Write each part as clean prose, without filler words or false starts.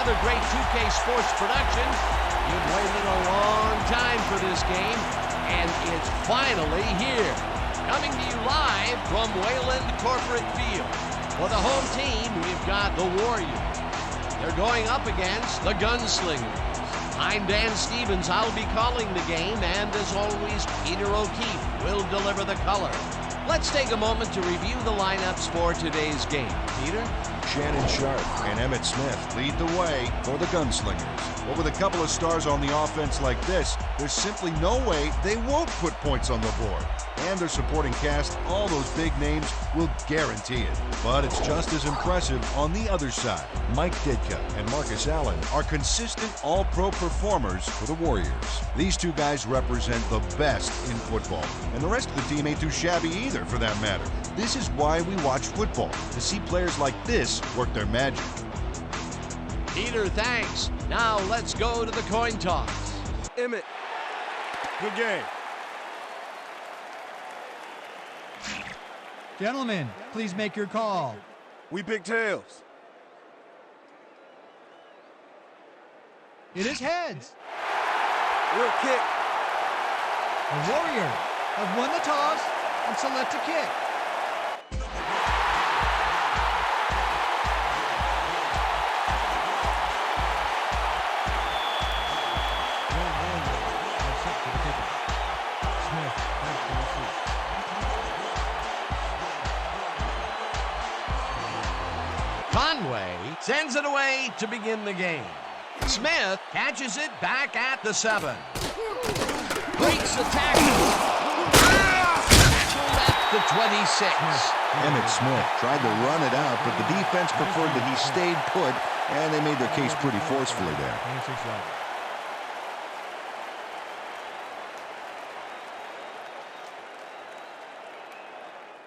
another great 2K Sports production. You've waited a long time for this game, and it's finally here. Coming to you live from Wayland Corporate Field. For the home team, we've got the Warriors. They're going up against the Gunslingers. I'm Dan Stevens. I'll be calling the game, and as always, Peter O'Keefe will deliver the color. Let's take a moment to review the lineups for today's game. Peter? Shannon Sharp and Emmett Smith lead the way for the Gunslingers. But with a couple of stars on the offense like this, there's simply no way they won't put points on the board. And their supporting cast, all those big names, will guarantee it. But it's just as impressive on the other side. Mike Ditka and Marcus Allen are consistent all-pro performers for the Warriors. These two guys represent the best in football. And the rest of the team ain't too shabby either, for that matter. This is why we watch football, to see players like this work their magic. Peter, thanks. Now let's go to the coin toss. Emmett. Good game. Gentlemen, please make your call. We pick tails. It is heads. We'll kick. The Warriors have won the toss and select a kick. Conway sends it away to begin the game. Smith catches it back at the 7. Breaks the tackle. At the 26. Emmett Smith tried to run it out, but the defense preferred that he stayed put, and they made their case pretty forcefully there. 26 yards.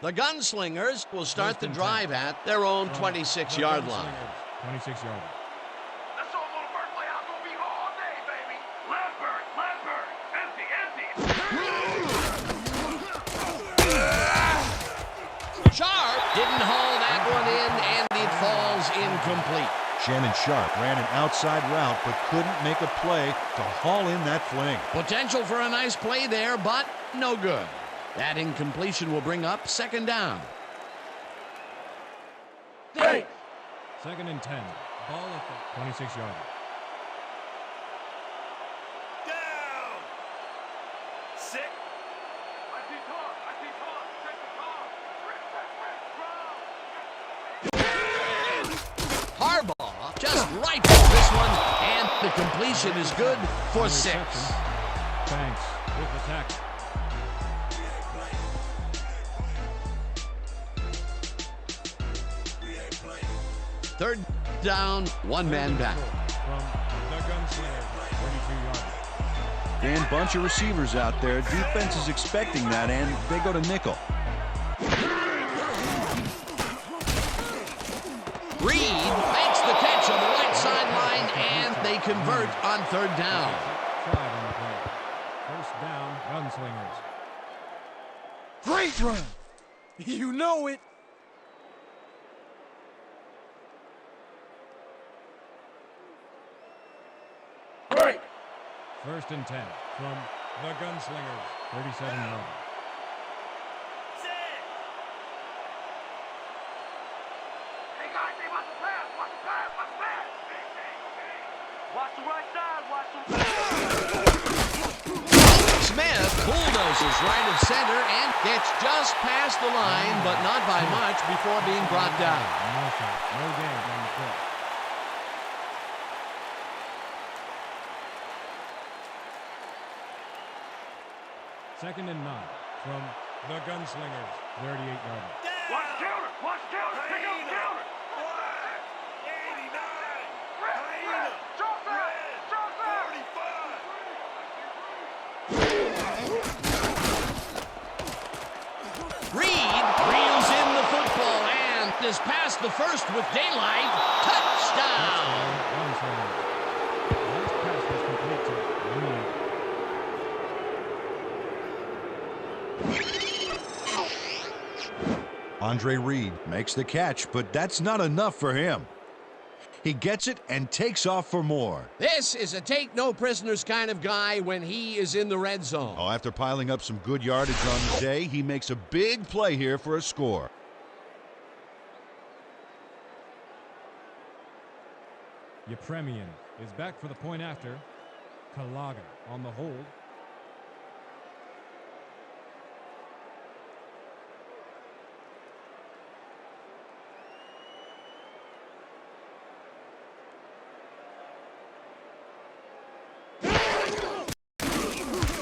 The Gunslingers will start the drive at their own 26-yard line. 26 yards. That's all little Berkeley. I'm gonna be all day, baby. Lambert, empty. Sharp didn't haul that one in, and it falls incomplete. Shannon Sharp ran an outside route, but couldn't make a play to haul in that fling. Potential for a nice play there, but no good. That incompletion will bring up second down. Hey! Second and 10. Ball at the 26 yards. Down! Sick. Harbaugh just rifles this one, and the completion is good for 6. Thanks. With the tackle. Third down, one man back. From the Gunslingers, 32 yards. And bunch of receivers out there. Defense is expecting that, and they go to nickel. Reed makes the catch on the right sideline, and they convert on third down. Drive on the play. First down, Gunslingers. Great run. You know it. Break. First and 10 from the Gunslingers, 37 yards. Hey guys, they watch the pass. Watch the pass. Watch the pass. Watch the right side. Watch the. Smith bulldozes right of center and gets just past the line, but not by much before being brought down. No shot, no gain on the play. Second and 9 from the Gunslingers, 38 yards. Watch counter. Watch counter. Pick up counter. 89. Drop back. Drop back. 35. Reed reels in the football and is past the first with daylight. Touchdown. Gunslingers. Last pass was complete to Reed. Andre Reed makes the catch, but that's not enough for him. He gets it and takes off for more. This is a take-no-prisoners kind of guy when he is in the red zone. Oh, after piling up some good yardage on the day, he makes a big play here for a score. Yepremian is back for the point after. Kalaga on the hold.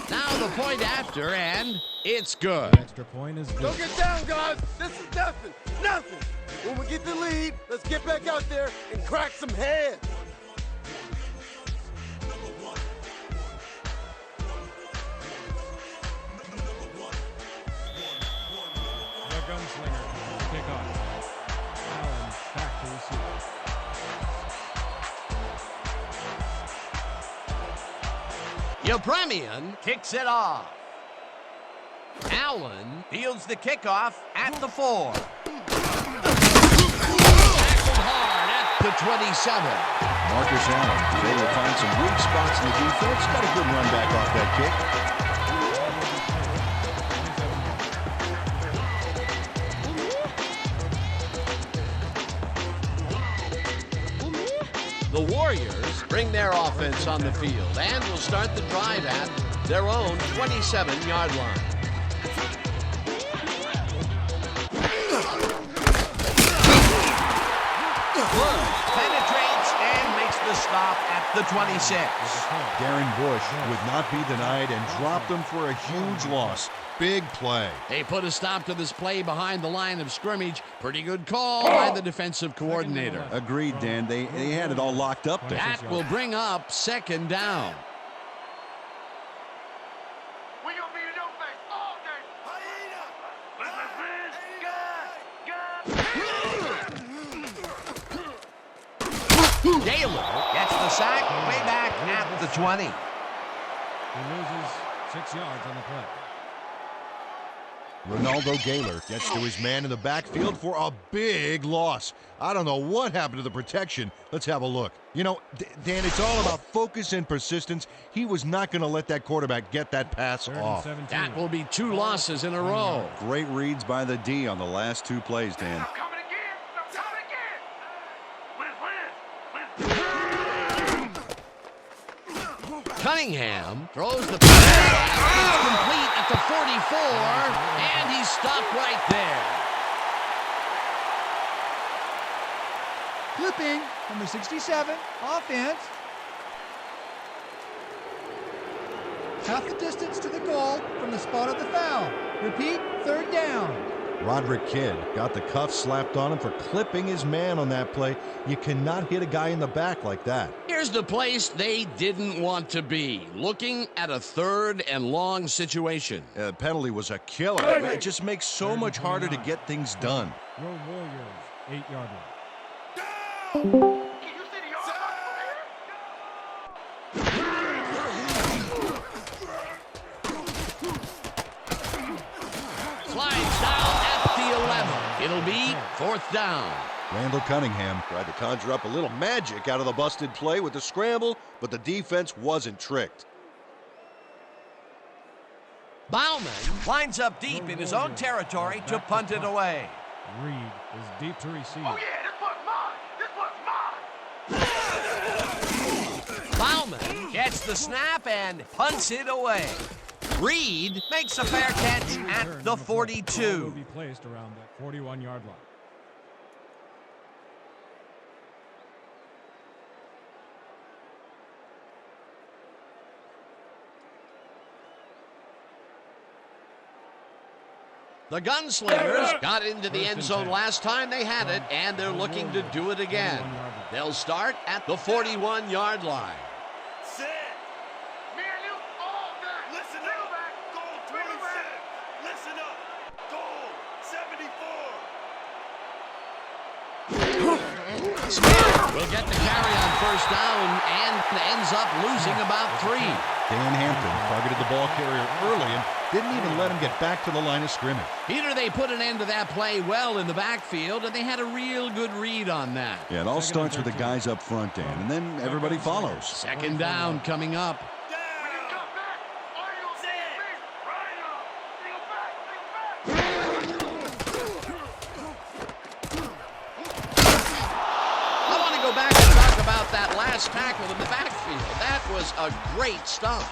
Now the point after, and it's good. The extra point is good. Don't get down, guys. This is nothing. Nothing. When we get the lead, let's get back out there and crack some heads. The gunslinger kickoff. Allen back to receive. Yepremian kicks it off. Allen fields the kickoff at the 4. Tackled hard at the 27. Marcus Allen is able to find some weak spots in the defense. Got a good run back off that kick. The Warriors bring their offense on the field and will start the drive at their own 27-yard line. Wood penetrates and makes the stop at the 26. Darren Bush would not be denied and dropped them for a huge loss. Big play. They put a stop to this play behind the line of scrimmage. Pretty good call by the defensive coordinator. Agreed, Dan. They had it all locked up there. That will bring up second down. We gonna be in your face all day. Hyena! Gaylor gets the sack way back at the 20. He loses 6 yards on the play. Ronaldo Gaylor gets to his man in the backfield for a big loss. I don't know what happened to the protection. Let's have a look. You know, Dan, it's all about focus and persistence. He was not going to let that quarterback get that pass off. That will be 2 losses in a row. Great reads by the D on the last 2 plays, Dan. I'm coming again. I'm coming again. Liz. Cunningham throws the pass. It's complete at the 44, and he's stopped right there. Clipping from the 67, offense. Half the distance to the goal from the spot of the foul. Repeat, 3rd down. Roderick Kidd got the cuffs slapped on him for clipping his man on that play. You cannot hit a guy in the back like that. Here's the place they didn't want to be, looking at a 3rd and long situation. The penalty was a killer. It just makes so much harder to get things done. Your Warriors, 8-yard line. Can you see the yard Slides down at the 11. It'll be 4th down. Randall Cunningham tried to conjure up a little magic out of the busted play with the scramble, but the defense wasn't tricked. Bauman lines up deep in his own territory to punt it away. Reed is deep to receive. Oh yeah, this one's mine. This one's mine. Bauman gets the snap and punts it away. Reed makes a fair catch at the 42. Will be placed around the 41-yard line. The Gunslingers got into the end zone last time they had it, and they're looking to do it again. They'll start at the 41-yard line. Set. Me and you all day. Listen up. Goal 26. Listen up. Goal 74. Smith will get the carry on first down and ends up losing about 3. Dan Hampton targeted the ball carrier early and didn't even let him get back to the line of scrimmage. Peter, they put an end to that play well in the backfield, and they had a real good read on that. Yeah, it all starts with the guys up front, Dan, and then everybody follows. Second down coming up. I want to go back and talk about that last tackle in the backfield. That was a great stop.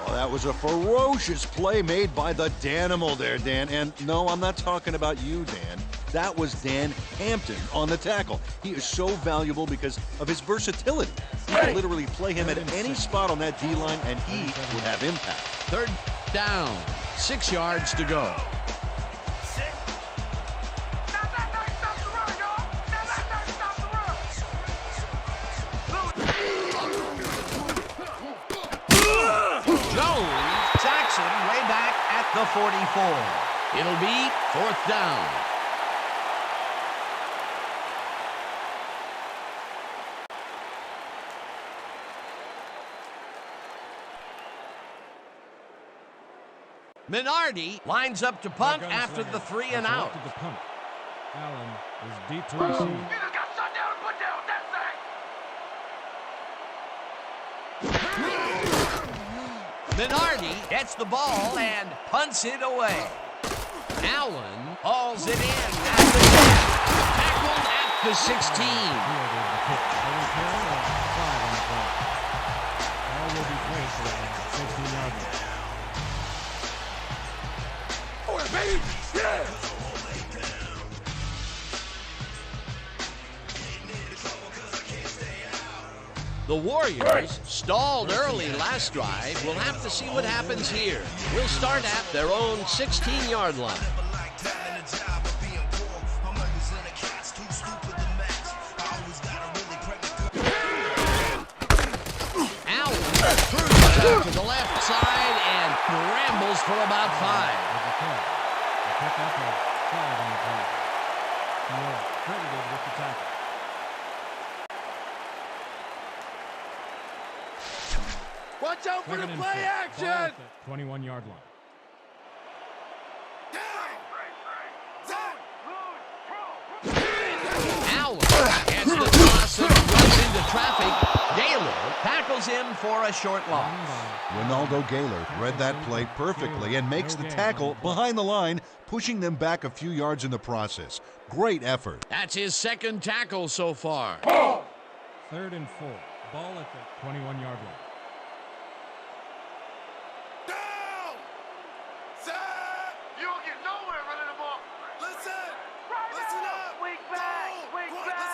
Oh, that was a ferocious play made by the Danimal there, Dan. And no, I'm not talking about you, Dan. That was Dan Hampton on the tackle. He is so valuable because of his versatility. You can literally play him at any spot on that D-line, and he would have impact. Third down, 6 yards to go. Way back at the 44. It'll be 4th down. Minardi lines up to punt after the 3 and out. Allen is deep to receive. You just got shut down and put down. That's Minardi gets the ball and punts it away. Allen hauls it in at the 10. Tackled at the 16. All will be placed around 16-yard line. Oh, baby! Yeah! The Warriors stalled early last drive. We'll have to see what happens here. We'll start at their own 16-yard line. Allen cruises out to the left side and rambles for about 5. Credited with the tackle. Watch out for the Second and play 4. action! 21-yard line. Allen gets the toss and runs into traffic. Gaylor tackles him for a short loss. Ronaldo Gaylor read that play perfectly and makes the tackle behind the line, pushing them back a few yards in the process. Great effort. That's his second tackle so far. 3rd and 4. Ball at the 21-yard line. You don't get nowhere running the ball. Listen! Listen up! Wake back! Wake back!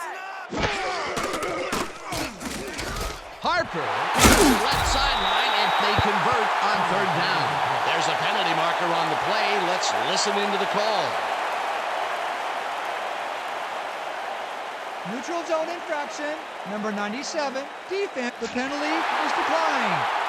Harper, left sideline, and they convert on 3rd down. There's a penalty marker on the play. Let's listen into the call. Neutral zone infraction, number 97, defense. The penalty is declined.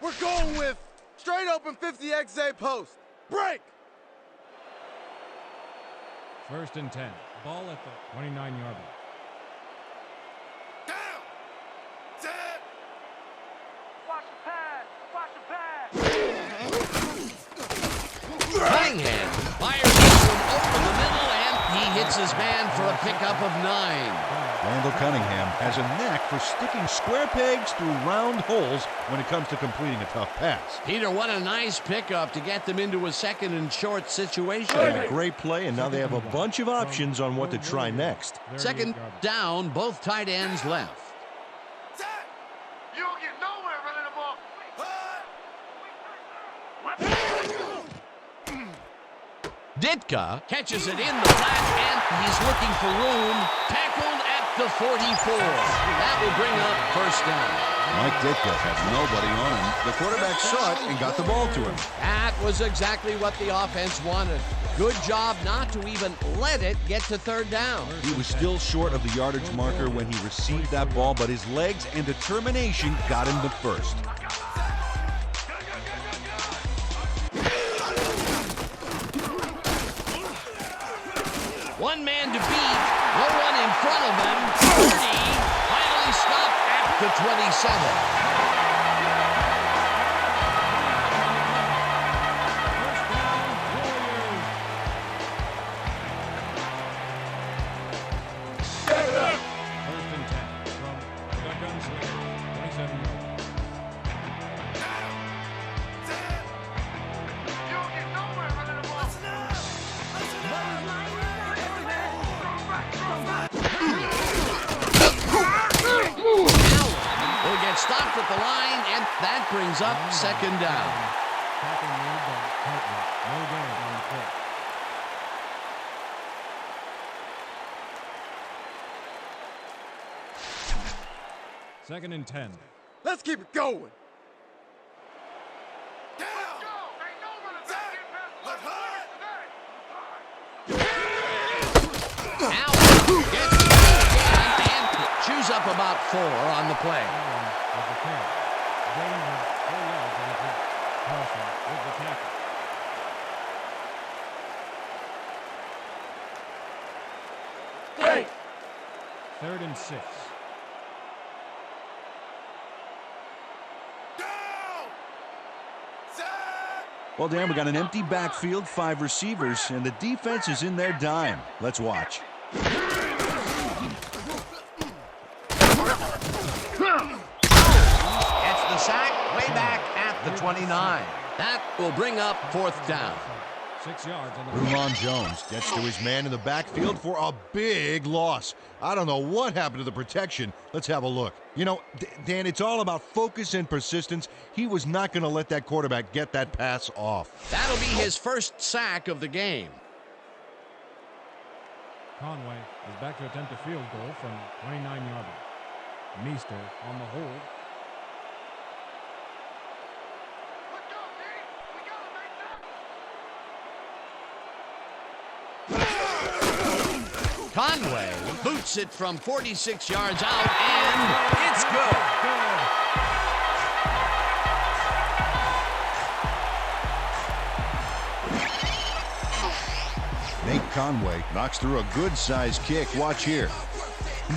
We're going with straight open 50XA post. Break! 1st and 10. Ball at the 29-yard line. Down! Set! Watch the pass! Watch the pass! Cunningham fires this one over the middle, and he hits his man for a pickup of 9. Randall Cunningham has a knack for sticking square pegs through round holes when it comes to completing a tough pass. Peter, what a nice pickup to get them into a 2nd and short situation. A great play, and now they have a bunch of options on what to try next. 2nd down, both tight ends left. Set! You don't get nowhere running the ball. Ditka catches it in the flat, and he's looking for room. Tackled at the 44. That will bring up first down. Mike Ditka had nobody on him. The quarterback saw it and got the ball to him. That was exactly what the offense wanted. Good job not to even let it get to third down. He was still short of the yardage marker when he received that ball, but his legs and determination got him the first. One man to beat, no one in front of him. 30, finally stopped at the 27. Stopped at the line, and that brings up second down. Tackle made by Hartman. No gain on the play. Second and 10. Let's keep it going. Now gets the again and chews up about 4 on the play. Gain of 4 yards on the play. Carlson with the tackle. Hey. Third and 6. Well, Dan, we got an empty backfield, 5 receivers, and the defense is in their dime. Let's watch. The sack way back at the 29. That will bring up fourth down. 6 yards on the Rumon Jones gets to his man in the backfield for a big loss. I don't know what happened to the protection. Let's have a look. You know, Dan, it's all about focus and persistence. He was not going to let that quarterback get that pass off. That'll be his first sack of the game. Conway is back to attempt a field goal from 29 yards. Meester on the hold. Conway boots it from 46 yards out, and it's good. Nate Conway knocks through a good-sized kick. Watch here.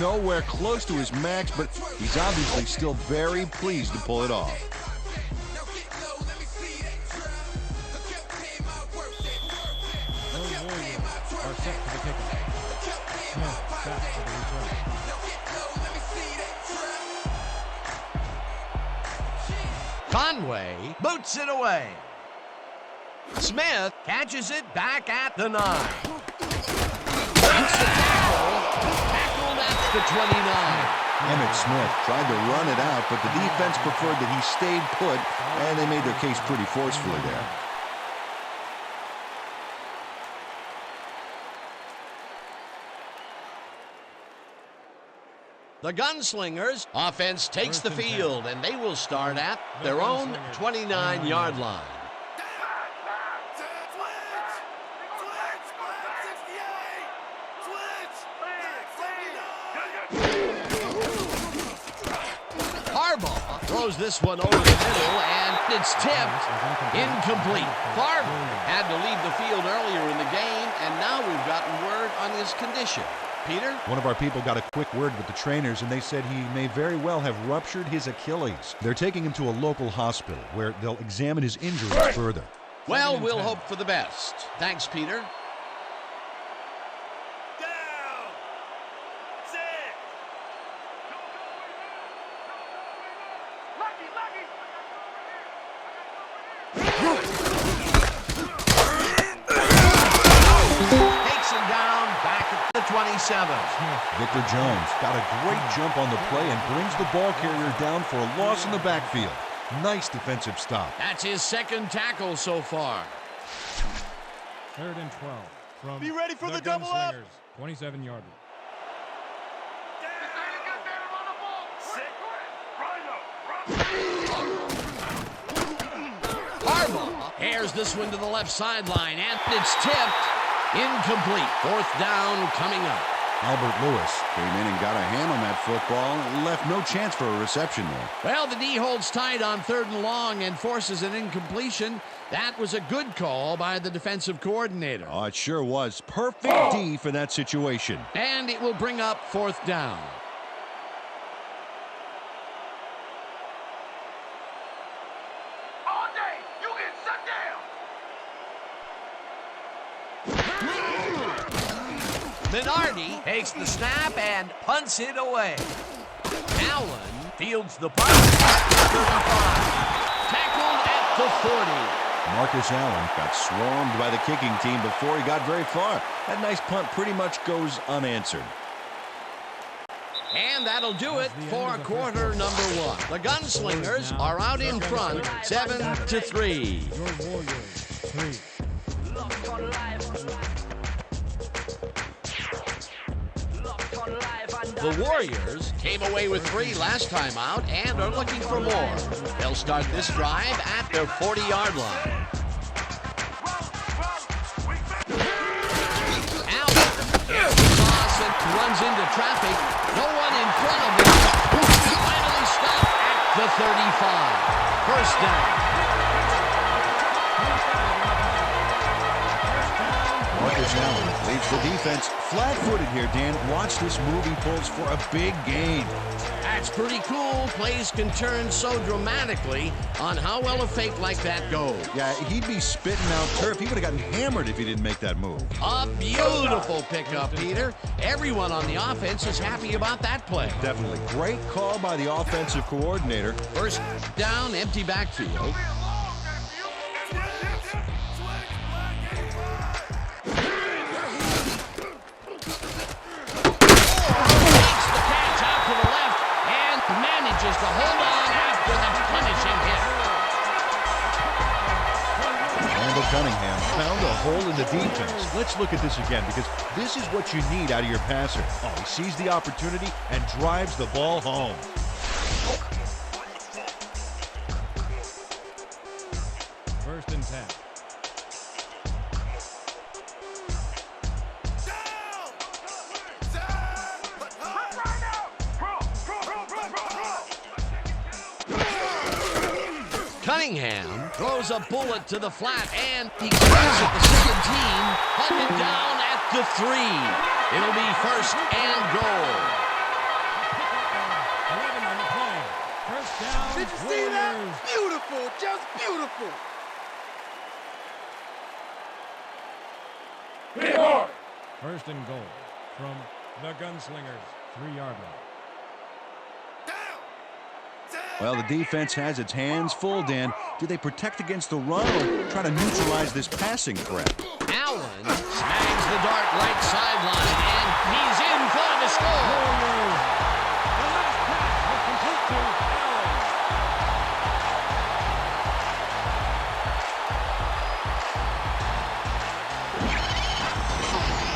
Nowhere close to his max, but he's obviously still very pleased to pull it off. Are set for the kickoff. Smith back for the return. Conway boots it away. Smith catches it back at the 9. Makes the tackle. Tackled at the 29. Emmitt Smith tried to run it out, but the defense preferred that he stayed put, and they made their case pretty forcefully there. The Gunslingers offense takes the field, and they will start at their own 29-yard line. Harbaugh throws this one over the middle, and it's tipped incomplete. Favre had to leave the field earlier in the game, and now we've gotten word on his condition. Peter? One of our people got a quick word with the trainers, and they said he may very well have ruptured his Achilles. They're taking him to a local hospital where they'll examine his injuries further. Well, we'll hope for the best. Thanks, Peter. Takes him down back at the 27. Victor Jones got a great jump on the play and brings the ball carrier down for a loss in the backfield. Nice defensive stop. That's his second tackle so far. Third and 12 from Be ready for the double Gunslingers. 27-yard line. Airs this one to the left sideline, and it's tipped. Incomplete. Fourth down coming up. Albert Lewis came in and got a hand on that football and left no chance for a reception there. Well, the D holds tight on 3rd and long and forces an incompletion. That was a good call by the defensive coordinator. Oh, it sure was. Perfect D for that situation. And it will bring up 4th down. All day, you get shut down. Minardi takes the snap and punts it away. Allen fields the punt at the 35. Tackled at the 40. Marcus Allen got swarmed by the kicking team before he got very far. That nice punt pretty much goes unanswered. And that'll do it for quarter number 1. The Gunslingers are out in front, 7-3. Your Warriors 3. The Warriors came away with 3 last time out and are looking for more. They'll start this drive at their 40-yard line. Allen here's the toss and runs into traffic. No one in front of him. Finally stopped at the 35. First down. Marcus Allen leads the defense flat-footed here, Dan. Watch this move. He pulls for a big gain. That's pretty cool. Plays can turn so dramatically on how well a fake like that goes. Yeah, he'd be spitting out turf. He would have gotten hammered if he didn't make that move. A beautiful pickup, Peter. Everyone on the offense is happy about that play. Definitely. Great call by the offensive coordinator. First down, empty backfield. Manages to hold on after the punishing hit. Randall Cunningham found a hole in the defense. Let's look at this again because this is what you need out of your passer. Oh, he sees the opportunity and drives the ball home. First and 10. Cunningham throws a bullet to the flat, and he clears at the second team, hunted down at the 3. It'll be first and goal. 11 on the play. First down. Did you see that? Beautiful, just beautiful. First and goal from the Gunslingers 3-yard line. Well, the defense has its hands full, Dan. Do they protect against the run or try to neutralize this passing threat? Allen snags the dart right sideline, and he's in for the score. The last pass was complete to Allen.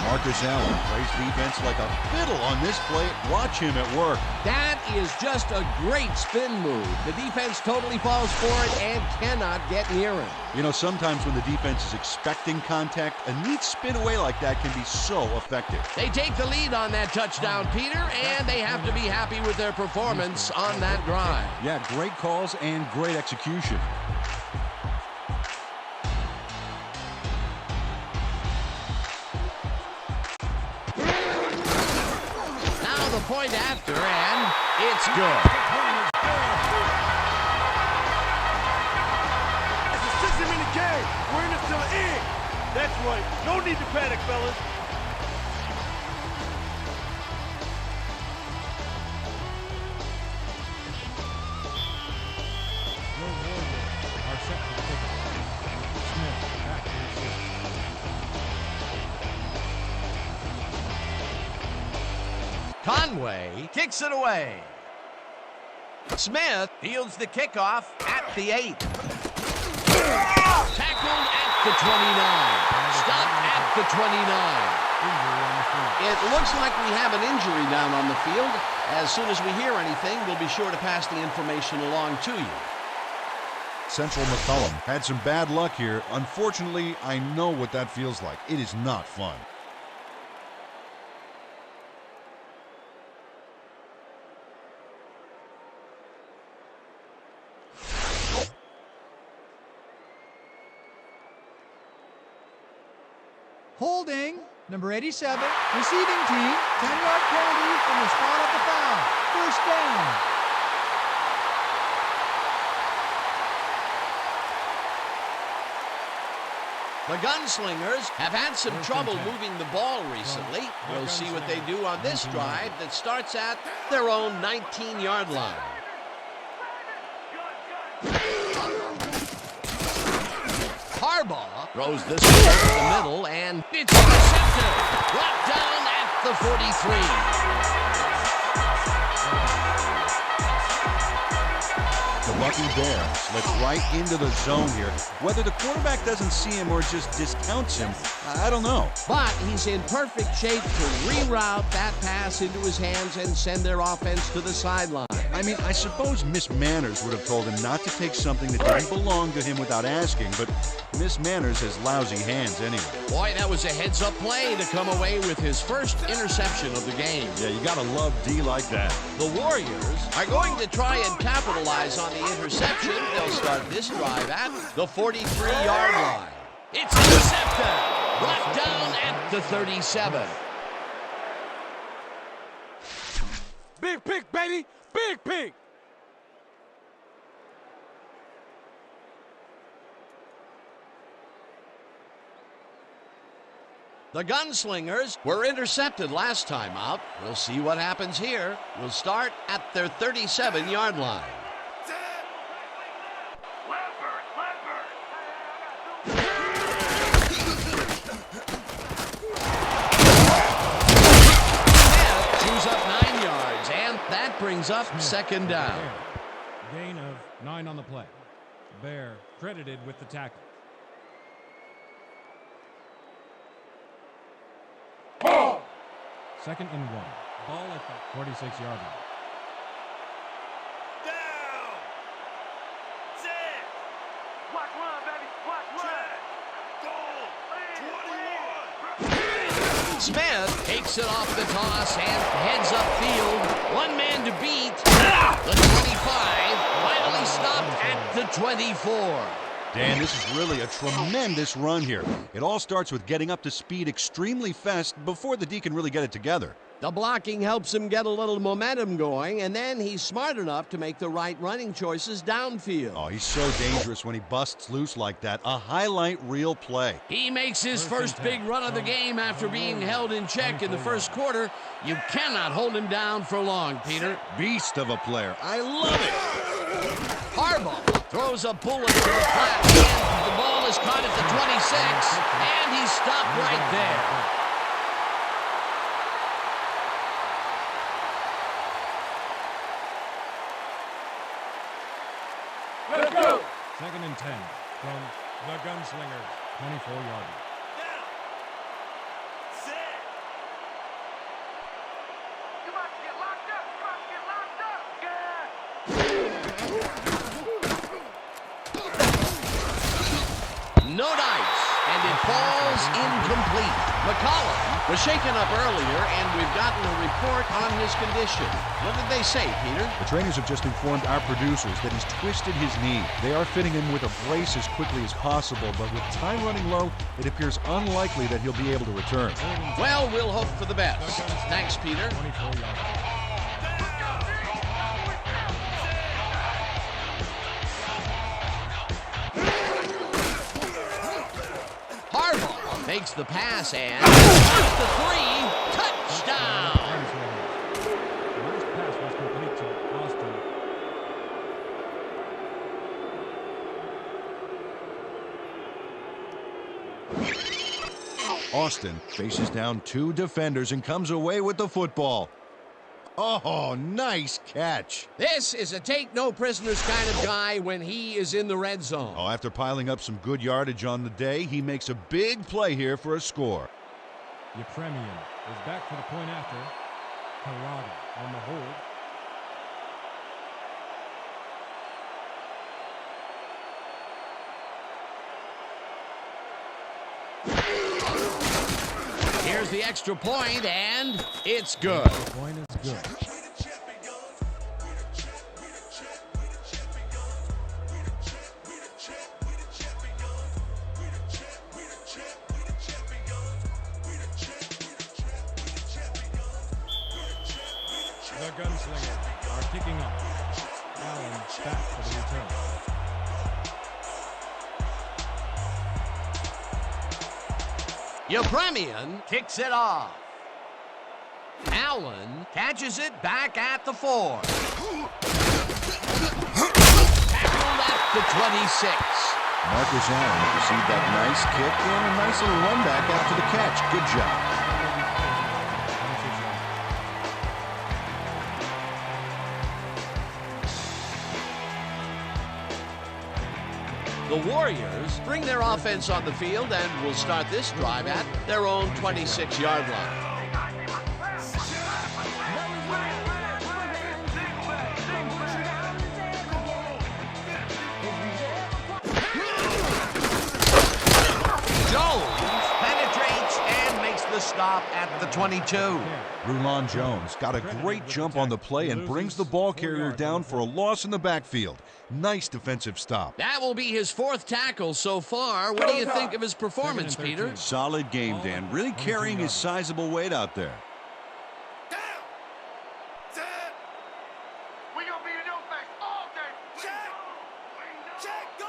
Marcus Allen plays defense like a fiddle on this play. Watch him at work. That is just a great spin move. The defense totally falls for it and cannot get near him. You know, sometimes when the defense is expecting contact, a neat spin away like that can be so effective. They take the lead on that touchdown, Peter, and they have to be happy with their performance on that drive. Yeah, great calls and great execution. The point after, and it's good. It's a 60-minute game. We're in this till the end. That's right. No need to panic, fellas. Your Warriors are set for the kickoff. Smith back to receive. Conway kicks it away. Smith fields the kickoff at the 8. Tackled at the 29. Stopped at the 29. It looks like we have an injury down on the field. As soon as we hear anything, we'll be sure to pass the information along to you. Central McCullum had some bad luck here. Unfortunately, I know what that feels like. It is not fun. Holding, number 87, receiving team, 10-yard penalty from the spot of the foul. First down. The Gunslingers have had some trouble moving the ball recently. We'll see what they do on this drive that starts at their own 19-yard line. Harbaugh throws this one over the middle, and it's intercepted. Brought down at the 43. The lucky bear slips right into the zone here. Whether the quarterback doesn't see him or just discounts him, I don't know. But he's in perfect shape to reroute that pass into his hands and send their offense to the sideline. I mean, I suppose Miss Manners would have told him not to take something that didn't belong to him without asking, but Miss Manners has lousy hands anyway. Boy, that was a heads-up play to come away with his first interception of the game. Yeah, you gotta love D like that. The Warriors are going to try and capitalize on the interception. They'll start this drive at the 43-yard line. It's intercepted. Brought down at the 37. Big pick, baby! Big pick! The Gunslingers were intercepted last time out. We'll see what happens here. We'll start at their 37-yard line. Chews up 9 yards, and that brings up second down. Gain of 9 on the play. Bear credited with the tackle. Second and 1. Ball at the 46-yard line. Down. Set. Watch run, baby! Watch run! Goal. 21. Smith takes it off the toss and heads upfield. One man to beat. The 25 finally stopped at the 24. Dan, this is really a tremendous run here. It all starts with getting up to speed extremely fast before the D can really get it together. The blocking helps him get a little momentum going, and then he's smart enough to make the right running choices downfield. Oh, he's so dangerous when he busts loose like that. A highlight reel play. He makes his first big run of the game after being held in check in the first quarter. You cannot hold him down for long, Peter. Beast of a player. I love it. Harbaugh throws a bullet to the flat, and the ball is caught at the 26, and he's stopped right there. Let's go! Second and 10 from the Gunslingers, 24-yard line. Down. Set. You about to get locked up! You about to get locked up! No dice, and it falls incomplete. McCollum was shaken up earlier, and we've gotten a report on his condition. What did they say, Peter? The trainers have just informed our producers that he's twisted his knee. They are fitting him with a brace as quickly as possible, but with time running low, it appears unlikely that he'll be able to return. Well, we'll hope for the best. Thanks, Peter. 24-yard line. Harbaugh makes the pass and the 3. Touchdown! The last pass was complete to Austin. Austin faces down 2 defenders and comes away with the football. Oh, nice catch. This is a take-no-prisoners kind of guy when he is in the red zone. Oh, after piling up some good yardage on the day, he makes a big play here for a score. Yepremian is back for the point after. Cowboys on the hold. Here's the extra point, and it's good. The point is good. The Gunslingers are kicking off. Allen back for the return. Yepremian kicks it off. Allen catches it back at the 4. Tackled at the 26. Marcus Allen received that nice kick and a nice little run back after the catch. Good job. The Warriors bring their offense on the field and will start this drive at their own 26-yard line. Jones penetrates and makes the stop at the 22. Rulon Jones got a great jump on the play and brings the ball carrier down for a loss in the backfield. Nice defensive stop. That will be his 4th tackle so far. What do you think of his performance, Peter? Solid game, Dan. Really carrying his sizable weight out there. We gonna be in your face all day. Check, go.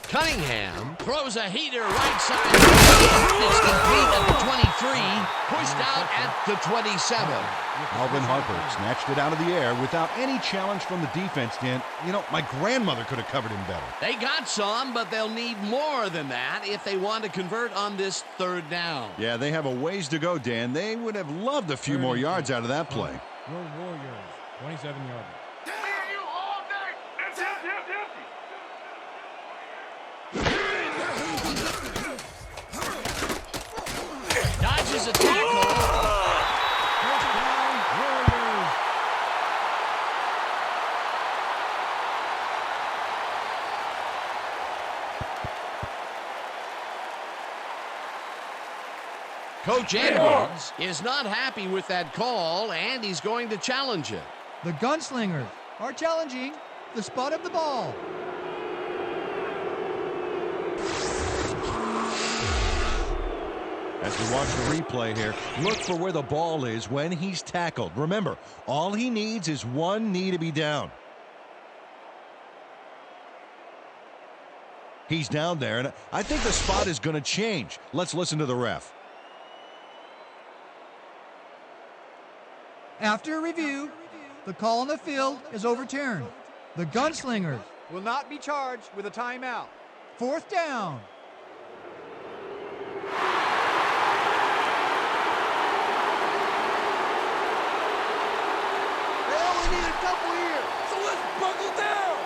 Cunningham throws a heater right side. It's complete at the 23, pushed out at the 27. Alvin Harper snatched it out of the air without any challenge from the defense, Dan. You know, my grandmother could have covered him better. They got some, but they'll need more than that if they want to convert on this 3rd down. Yeah, they have a ways to go, Dan. They would have loved a few more yards out of that play. Your Warriors, 27-yard. Me and you all day. Empty. Dodges a tackle. Touchdown, Warriors. Coach Edwards is not happy with that call, and he's going to challenge it. The Gunslingers are challenging the spot of the ball. As we watch the replay here, look for where the ball is when he's tackled. Remember, all he needs is one knee to be down. He's down there, and I think the spot is going to change. Let's listen to the ref. After review, the call on the field is overturned. The Gunslingers will not be charged with a timeout. 4th down. They only need a couple here, so let's buckle down.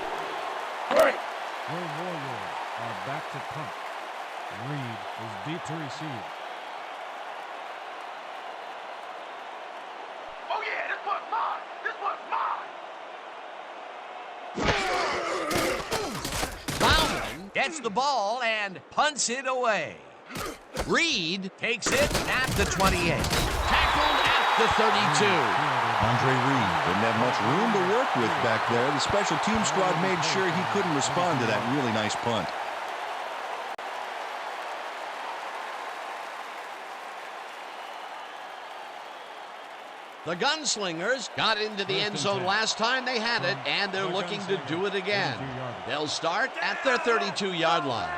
Your Warriors are back to punt. Reed is deep to receive. Oh yeah, this one's mine. Bauman gets the ball and punts it away. Reed takes it at the 28. Tackled at the 32. Andre Reed didn't have much room to work with back there. The special team squad made sure he couldn't respond to that really nice punt. The Gunslingers got into the end zone last time they had it, and they're looking to do it again. They'll start at their 32-yard line.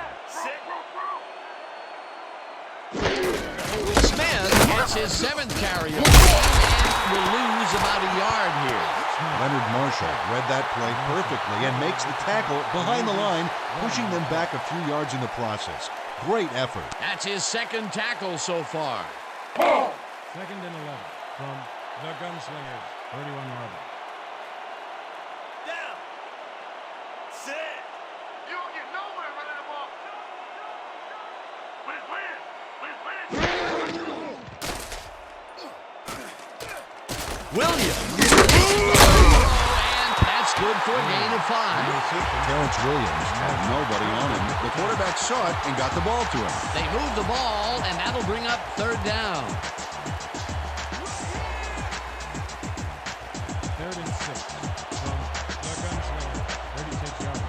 Smith gets his 7th carry of the game and will lose about a yard here. Leonard Marshall read that play perfectly and makes the tackle behind the line, pushing them back a few yards in the process. Great effort. That's his 2nd tackle so far. 2nd and 11 from the Gunslingers, 31-yard. Down. Set. You don't get nowhere running the ball. Win. Williams. And that's good good for a gain of 5. Terrence Williams had nobody on him. The quarterback saw it and got the ball to him. They move the ball, and that'll bring up 3rd down. 3rd and 6 from the Gunslinger, 36 yards.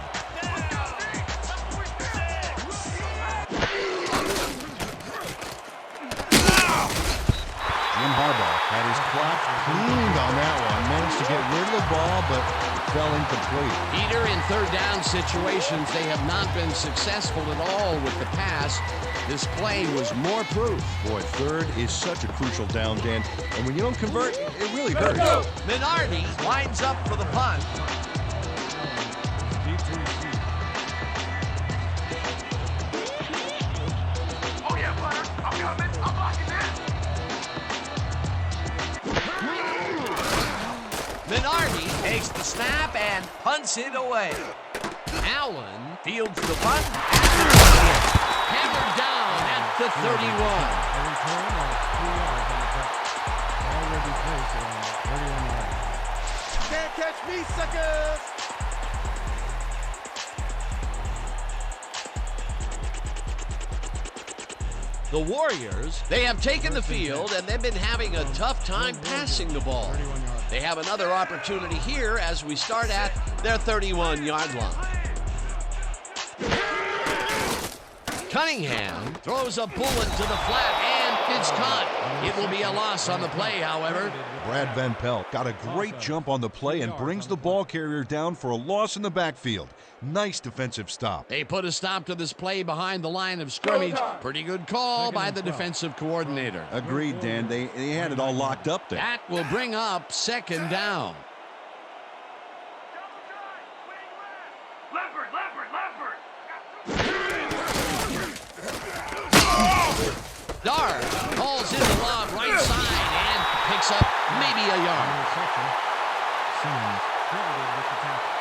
Jim Harbaugh had his clock cleaned on that one. Managed to get rid of the ball, but it fell incomplete. Peter, in 3rd down situations, they have not been successful at all with the pass. This play was more proof. Boy, 3rd is such a crucial down, Dan. And when you don't convert, it really hurts. Minardi lines up for the punt. Deep to receive. Oh yeah, Butter. I'm coming. I'm locking in. Minardi takes the snap and punts it away. Allen fields the punt. Hammered down at the 31. A return of 3 yards on the punt. Already placed around 31 yards. Can't catch me, suckers! The Warriors, they have taken the field, and they've been having a tough time passing the ball. They have another opportunity here as we start at their 31-yard line. Cunningham throws a bullet to the flat, and it's caught. It will be a loss on the play, however. Brad Van Pelt got a great jump on the play and brings the ball carrier down for a loss in the backfield. Nice defensive stop. They put a stop to this play behind the line of scrimmage. Pretty good call by the defensive coordinator. Agreed, Dan. They had it all locked up there. That will bring up 2nd down. Leopard, leopard, leopard. Dart calls in the lob right side and picks up maybe a yard. Interception. Simmons credited with the tackle.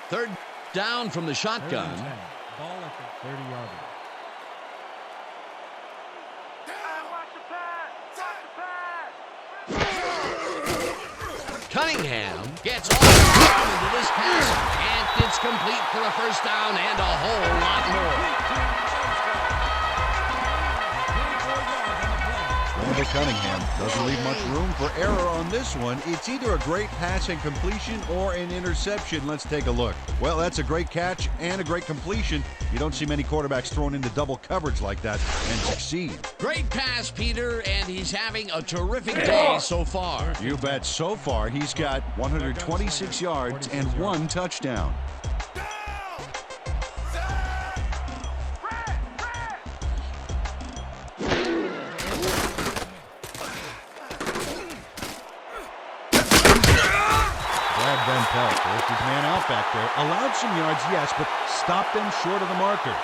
Third down from the 3rd shotgun. and 10. Ball at the 30-yard line. Watch the pass. Watch the pass. Cunningham gets all the way into this pass, and it's complete for a 1st down and a whole lot more. Randall Cunningham doesn't leave much room for error on this one. It's either a great pass and completion or an interception. Let's take a look. Well, that's a great catch and a great completion. You don't see many quarterbacks thrown into double coverage like that and succeed. Great pass, Peter, and he's having a terrific day so far. You bet. So far, he's got 126 yards and 1 touchdown. Brad Van Pelt forced his man out back there. Allowed some yards, yes, but stopped them short of the markers.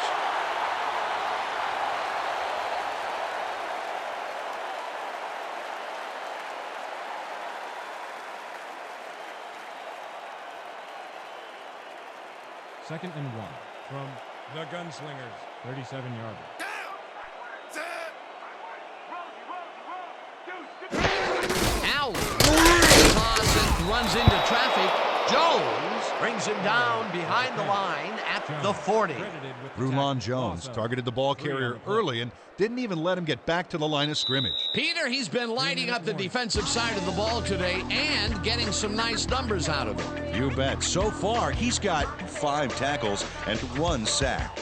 Second and 1 from the Gunslingers, 37-yard line. Allen toss and runs into traffic. Jones brings him down behind the line at the 40. Rulon Jones targeted the ball carrier early and didn't even let him get back to the line of scrimmage. Peter, he's been lighting up the defensive side of the ball today and getting some nice numbers out of it. You bet. So far, he's got 5 tackles and 1 sack.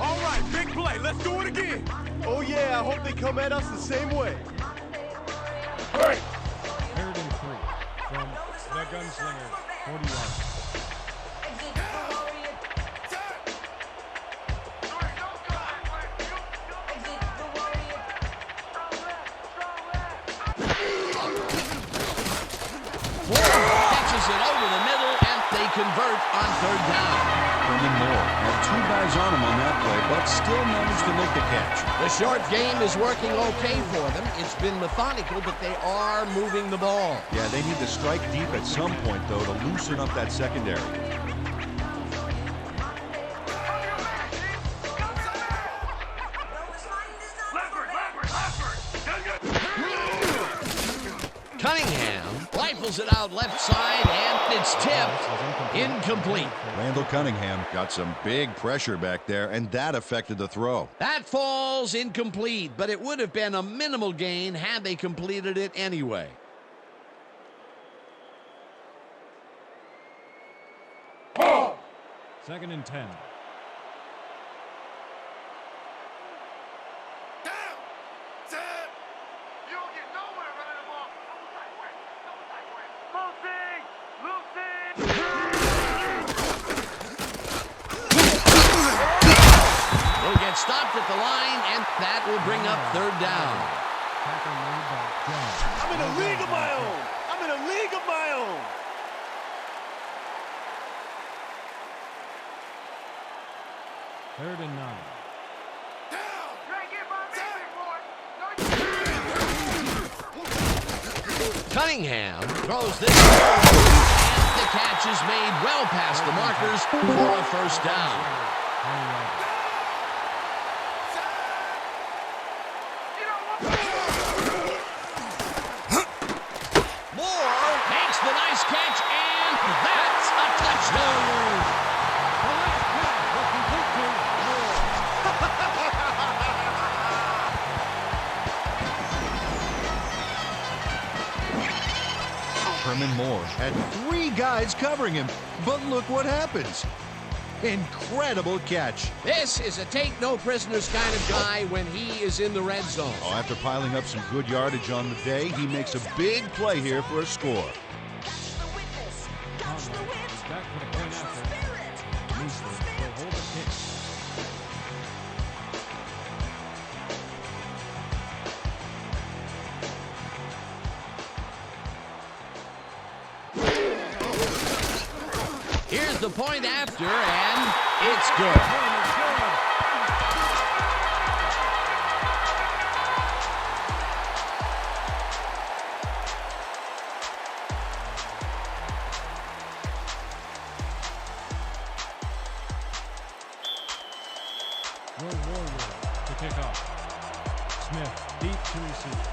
All right, big play. Let's do it again. Oh, yeah, I hope they come at us the same way. 3rd and 3 from the Gunslingers, 40 yards. Catches it over the middle, and they convert on 3rd down. Herman Moore had 2 guys on him on that play, but still managed to make the catch. The short game is working okay for them. It's been methodical, but they are moving the ball. Yeah, they need to strike deep at some point, though, to loosen up that secondary. Cunningham rifles it out left side, and it's tipped. Incomplete. Randall Cunningham got some big pressure back there, and that affected the throw. That falls incomplete, but it would have been a minimal gain had they completed it anyway. Second and 10. Will get stopped at the line, and that will bring up third down. I'm in a league of my own. I'm in a league of my own. Third and 9. Cunningham throws this ball, and the catch is made well past the markers for a first down. Moore makes the nice catch, and that's a touchdown. Herman Moore had 3 guys covering him, but look what happens. Incredible catch. This is a take-no-prisoners kind of guy when he is in the red zone. Oh, after piling up some good yardage on the day, he makes a big play here for a score. Back for the point after. Mooster will hold the kick. Here's the point after, and it's good. Warrior to kick off. Smith deep to receive.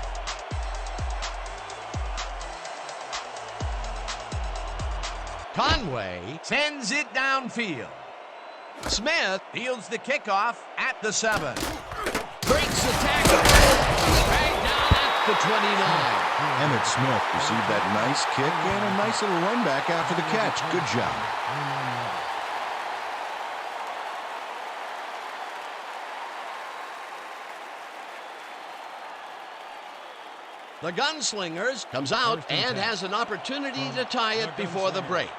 Conway sends it downfield. Smith fields the kickoff at the 7. Breaks the tackle. Dragged down at the 29. Emmitt Smith received that nice kick and a nice little run back after the catch. Good job. The Gunslingers comes out and has an opportunity to tie it before the break.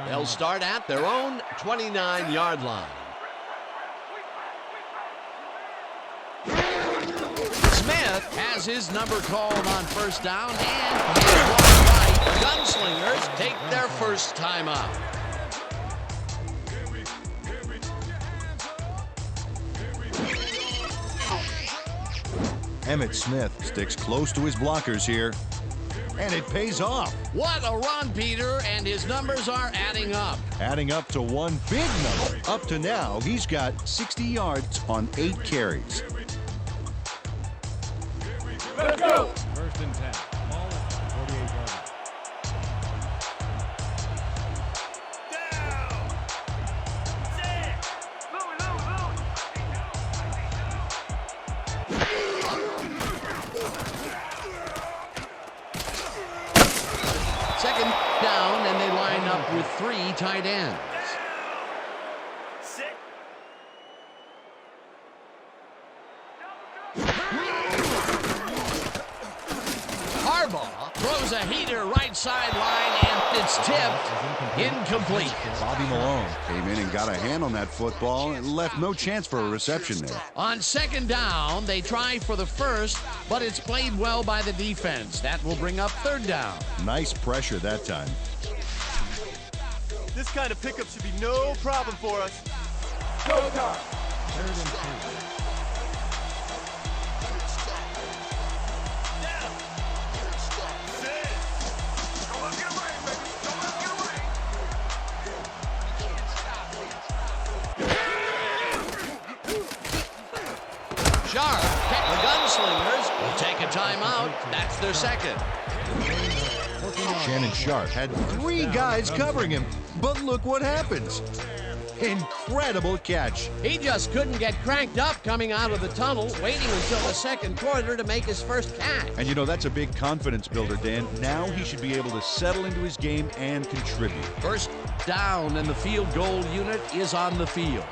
They'll start at their own 29-yard line. Smith has his number called on first down, and right. Gunslingers take their first time out. Emmitt Smith sticks close to his blockers here, and it pays off. What a run, Peter, and his numbers are adding up. Adding up to one big number. Up to now, he's got 60 yards on 8 carries. Let's go. First and 10. Ball at 48 yards. Second down, and they line up with 3 tight ends. Harbaugh throws a heater right sideline, and it's tipped incomplete. Bobby Malone came in and got a hand on that football and left no chance for a reception there. On second down, they try for the first, but it's played well by the defense. That will bring up third down. Nice pressure that time. This kind of pickup should be no problem for us. Go time. Third and 2. Sharp. The Gunslingers will take a timeout. That's their second. Shannon Sharp had 3 guys covering him, but look what happens. Incredible catch. He just couldn't get cranked up coming out of the tunnel, waiting until the second quarter to make his first catch. And you know, that's a big confidence builder, Dan. Now he should be able to settle into his game and contribute. First down, and the field goal unit is on the field.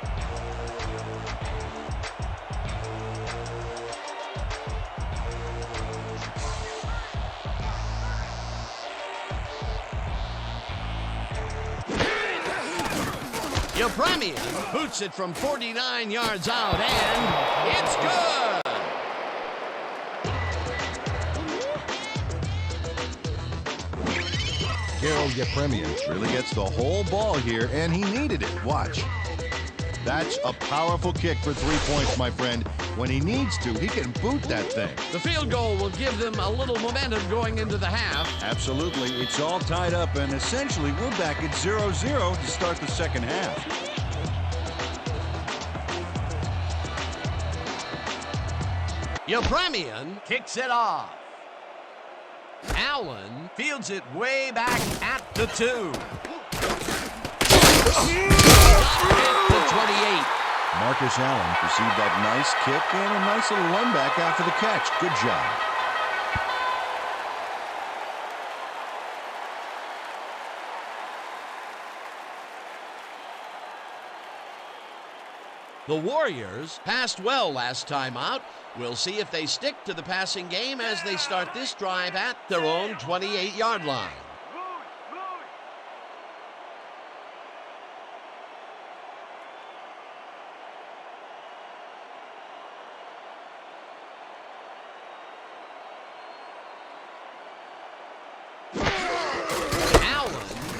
Premium boots it from 49 yards out, and it's good. Gerald Yepremian really gets the whole ball here, and he needed it. Watch. That's a powerful kick for 3 points, my friend. When he needs to, he can boot that thing. The field goal will give them a little momentum going into the half. Absolutely. It's all tied up, and essentially we're back at 0-0 to start the second half. Yepremian kicks it off. Allen fields it way back at the 2. The 28. Marcus Allen received that nice kick and a nice little run back after the catch. Good job. The Warriors passed well last time out. We'll see if they stick to the passing game as they start this drive at their own 28-yard line.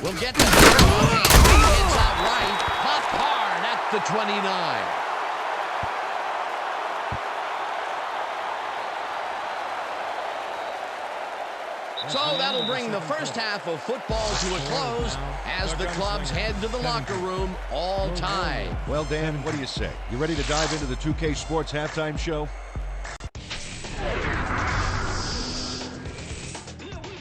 Will get the hits out right. Pop hard at the 29. So that'll bring the first half of football to a close as the clubs head to the locker room all tied. Well, Dan, what do you say? You ready to dive into the 2K Sports halftime show?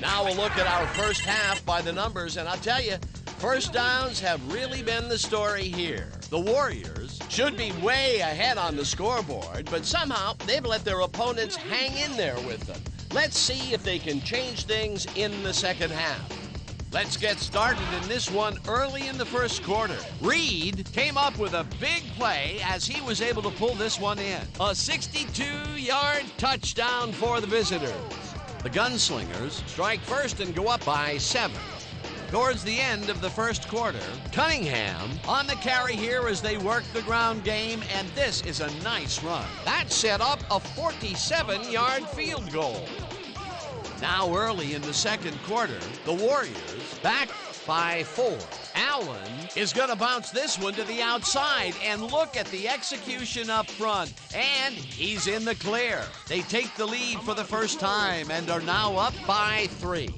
Now we'll look at our first half by the numbers, and I'll tell you, first downs have really been the story here. The Warriors should be way ahead on the scoreboard, but somehow they've let their opponents hang in there with them. Let's see if they can change things in the second half. Let's get started in this one early in the first quarter. Reed came up with a big play as he was able to pull this one in. A 62-yard touchdown for the visitors. The Gunslingers strike first and go up by 7. Towards the end of the first quarter, Cunningham on the carry here as they work the ground game, and this is a nice run. That set up a 47-yard field goal. Now early in the second quarter, the Warriors back by 4. Allen is going to bounce this one to the outside, and look at the execution up front, and he's in the clear. They take the lead for the first time and are now up by 3.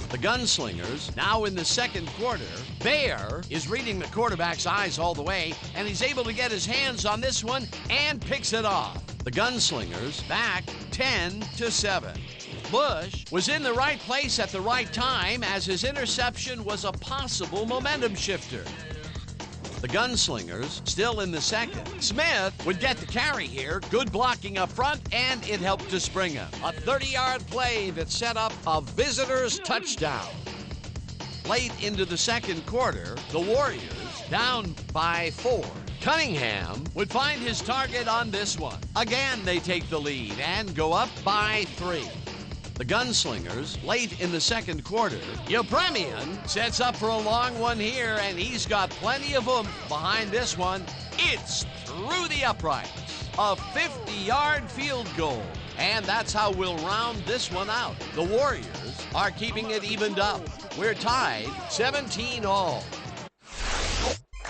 The Gunslingers now in the second quarter. Bayer is reading the quarterback's eyes all the way, and he's able to get his hands on this one and picks it off. The Gunslingers back 10-7. Bush was in the right place at the right time as his interception was a possible momentum shifter. The Gunslingers still in the second. Smith would get the carry here. Good blocking up front, and it helped to spring him. A 30-yard play that set up a visitor's touchdown. Late into the second quarter, the Warriors down by 4. Cunningham would find his target on this one. Again, they take the lead and go up by 3. The Gunslingers, late in the second quarter. Yepremian sets up for a long one here, and he's got plenty of oomph behind this one. It's through the uprights. A 50-yard field goal. And that's how we'll round this one out. The Warriors are keeping it evened up. We're tied 17 all.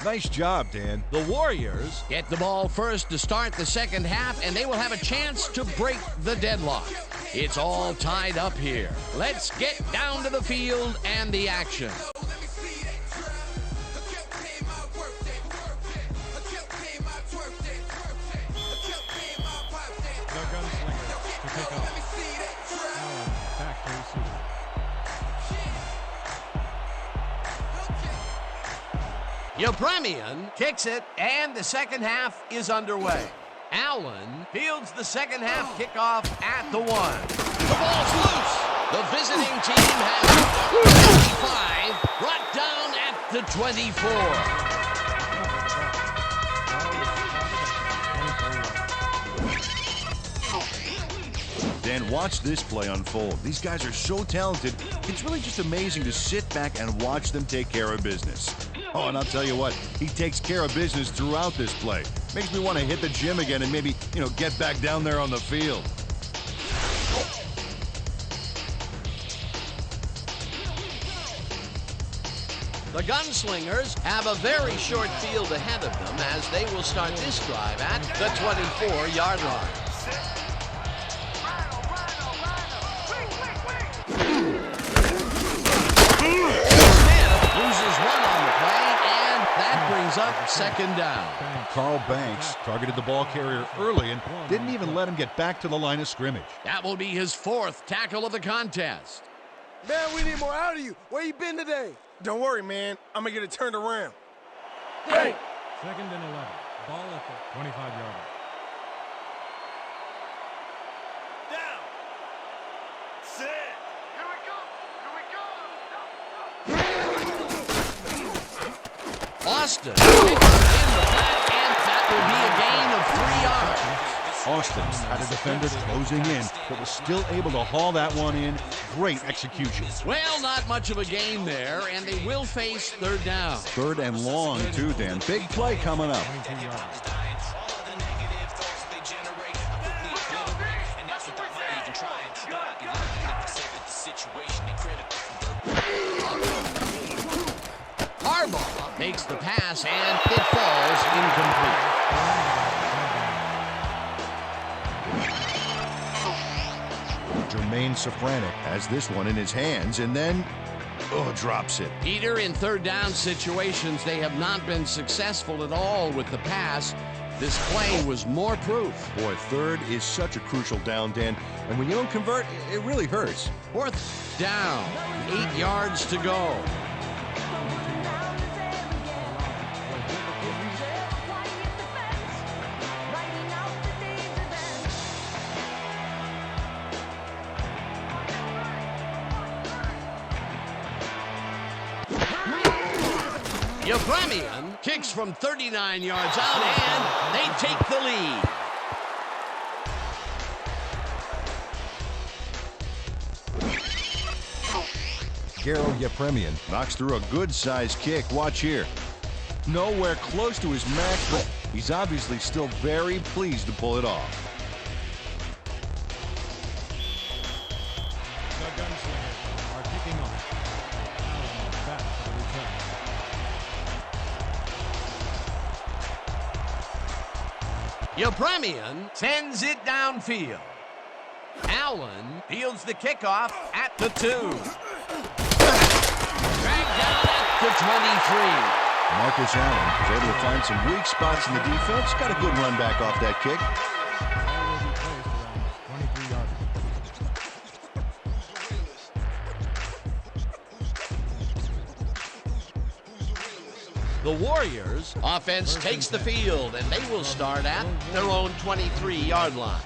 Nice job, Dan. The Warriors get the ball first to start the second half, and they will have a chance to break the deadlock. It's all tied up here. Let's get down to the field and the action. The Gunslingers to pick up. Allen back to receiver. Yepremian kicks it, and the second half is underway. Allen fields the second half kickoff at the 1. The ball's loose. The visiting team has 25, brought down at the 24. Dan, watch this play unfold. These guys are so talented, it's really just amazing to sit back and watch them take care of business. Oh, and I'll tell you what, he takes care of business throughout this play. Makes me want to hit the gym again and maybe, get back down there on the field. The Gunslingers have a very short field ahead of them as they will start this drive at the 24-yard line. Loses one on the play, and that brings up second down. Carl Banks targeted the ball carrier early and didn't even let him get back to the line of scrimmage. That will be his 4th tackle of the contest. Man, we need more out of you. Where you been today? Don't worry, man. I'm going to get it turned around. Hey! 2nd and 11. Ball at the 25-yard line. Down. Sit. Here we go. Austin in the flat, and that will be a gain of 3 yards. Austin had a defender closing in, but was still able to haul that one in. Great execution. Well, not much of a gain there, and they will face 3rd down. 3rd and long, too, Dan. Big play coming up. 22 yards. Harbaugh makes the pass, and it falls incomplete. Jermaine Safranek has this one in his hands and then, drops it. Peter, in 3rd down situations, they have not been successful at all with the pass. This play was more proof. Boy, 3rd is such a crucial down, Dan, and when you don't convert, it really hurts. 4th down, 8 yards to go. Yepremian kicks from 39 yards out, and they take the lead. Garo Yepremian knocks through a good-sized kick. Watch here. Nowhere close to his max, but he's obviously still very pleased to pull it off. The Gunslingers are kicking off. Allen back for the return. Yepremian sends it downfield. Allen fields the kickoff at the 2. Dragged down at the 23. Marcus Allen is able to find some weak spots in the defense. Got a good run back off that kick. Ball will be placed around 23 yards. The Warriors offense takes the field, and they will start at their own 23-yard line.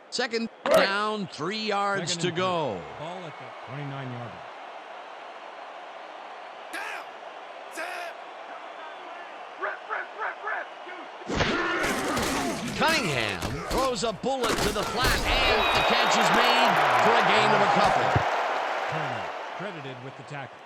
Second down, 3 yards to go. Ball at the 29-yard line. Cunningham throws a bullet to the flat, and the catch is made for a gain of a couple. Turner credited with the tackle.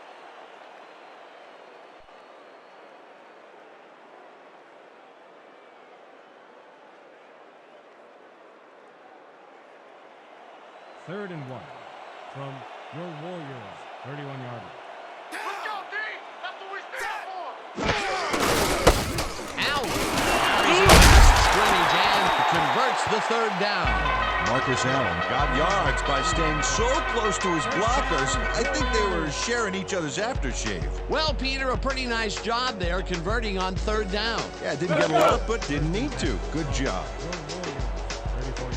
Third and 1 from your Warriors, 31-yard line. Let's go, D! That's what we stand for! Allen carries That's the third down. Marcus Allen got yards by staying so close to his blockers. I think they were sharing each other's aftershave. Well, Peter, a pretty nice job there converting on third down. Yeah, didn't get a lot, but didn't need to. Good job. 34 yards.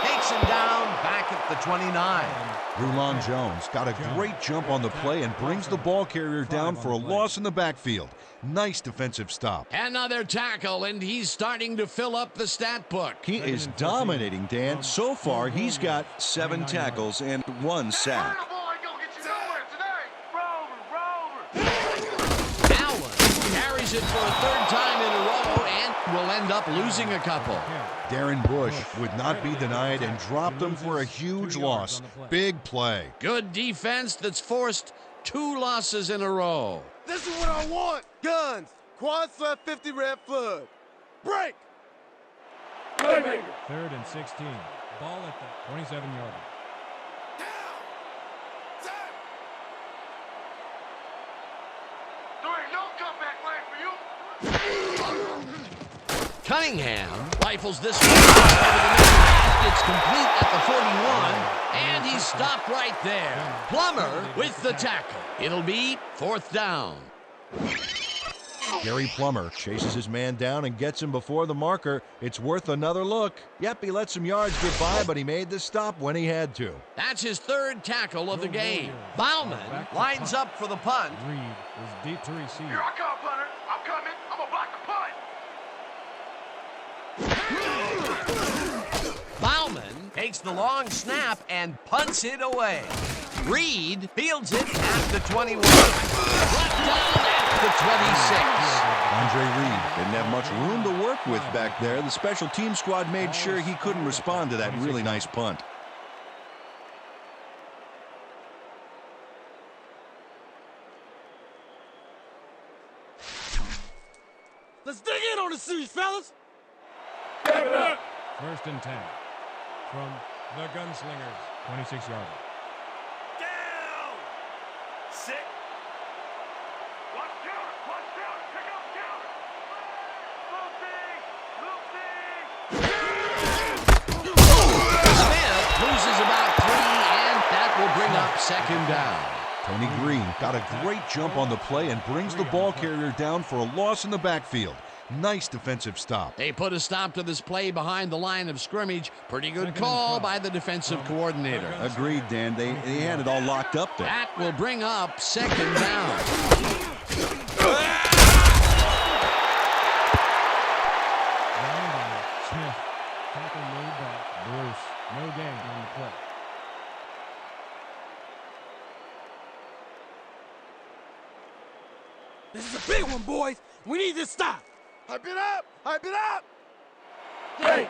Takes him down back at the 29. Rulon Jones got a great jump on the play and brings the ball carrier down for a loss in the backfield. Nice defensive stop. Another tackle, and he's starting to fill up the stat book. He is dominating, Dan. So far, he's got 7 tackles and 1 sack. Allen carries it for a third time in a row and will end up losing a couple. Darren Bush would not be denied and dropped them for a huge loss. Big play. Good defense that's forced 2 losses in a row. This is what I want. Guns. Quad slap 50 red flood. Break. Playmaker. 3rd and 16. Ball at the 27-yard. There ain't no comeback line for you. Cunningham rifles this one over the middle pass. It's complete at the 41, and he's stopped right there. Plummer with the tackle. It'll be 4th down. Gary Plummer chases his man down and gets him before the marker. It's worth another look. Yep, he let some yards get by, but he made the stop when he had to. That's his 3rd tackle of the game. Bauman lines up for the punt. Reed is deep to receive. Here I come, punter. I'm coming. I'm gonna block the punt. Bauman takes the long snap and punts it away. Reed fields it at the 21. Brought down at the 26. Andre Reed didn't have much room to work with back there. The special team squad made sure he couldn't respond to that really nice punt. Let's dig in on the series, fellas. 1st and 10 from the Gunslingers. 26-yard. Down. Sick. Watch counter, pick up counter. Smith loses about 3, and that will bring up 2nd down. Tony Green got a great jump on the play and brings the ball carrier down for a loss in the backfield. Nice defensive stop. They put a stop to this play behind the line of scrimmage. Pretty good call by the defensive coordinator. Agreed, Dan. They had it all locked up there. That will bring up 2nd down. Smith. Tackle made by Bruce. No gain on the play. This is a big one, boys. We need to stop. Hype it up. Hype it up. Hey.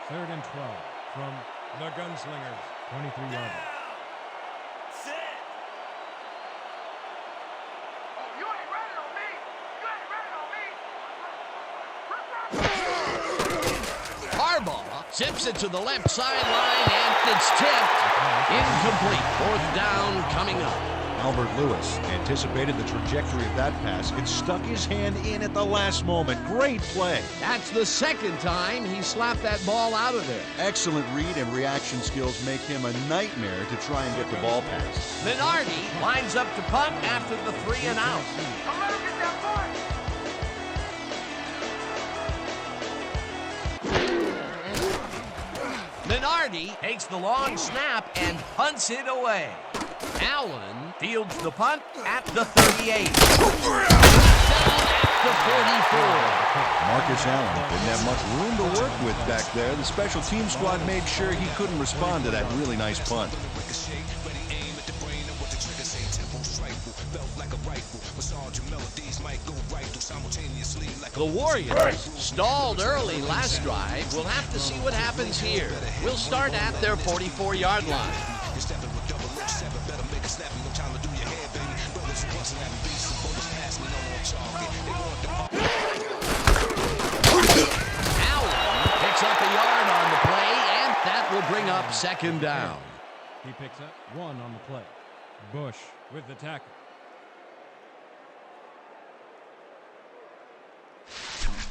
3rd and 12 from the Gunslingers. 23-yard. Sit. Oh, you ain't running on me. You ain't running on me. Harbaugh zips it to the left sideline, and it's tipped. Incomplete. 4th down coming up. Albert Lewis anticipated the trajectory of that pass and stuck his hand in at the last moment. Great play. That's the 2nd time he slapped that ball out of there. Excellent read and reaction skills make him a nightmare to try and get the ball past. Minardi lines up to punt after the 3 and out. Don't let him get that point. Minardi takes the long snap and punts it away. Allen fields the punt at the 38. Down at the 44. Marcus Allen didn't have much room to work with back there. The special team squad made sure he couldn't respond to that really nice punt. The Warriors stalled early last drive. We'll have to see what happens here. We'll start at their 44-yard line. Allen picks up a yard on the play, and that will bring up 2nd down. He picks up 1 on the play. Bush with the tackle.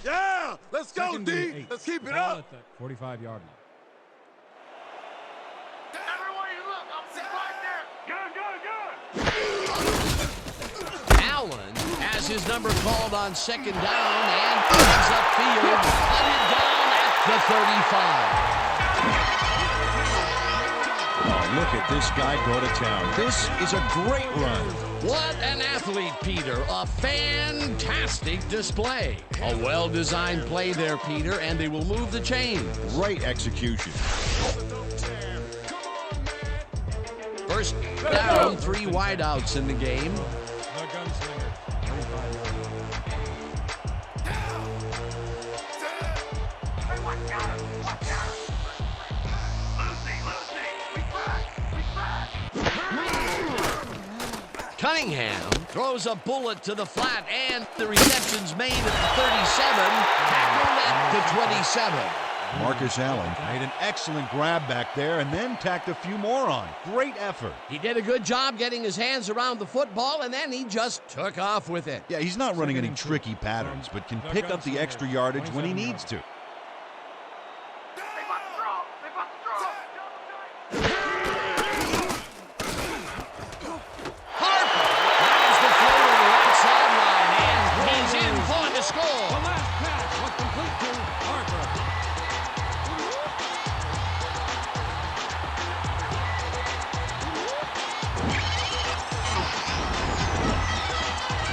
Yeah! Let's go, Second D! and 8. Let's keep it Ball up! at the 45-yard line. Everywhere you look, I'm right there. Good. Allen has his number called on second down and runs upfield, hunted down at the 35. Oh, look at this guy go to town. This is a great run. What an athlete, Peter. A fantastic display. A well-designed play there, Peter, and they will move the chain. Great execution. First down, 3 wideouts in the game. The Gunslinger, 35-yard line. Cunningham throws a bullet to the flat, and the reception's made at the 37, tackled at the 27. Marcus Allen made an excellent grab back there and then tacked a few more on. Great effort. He did a good job getting his hands around the football, and then he just took off with it. Yeah, he's not running any tricky patterns, but can pick up the extra yardage when he needs to. Harper has the float on the right sideline, and he's in for the The score. last pass was complete to Harper.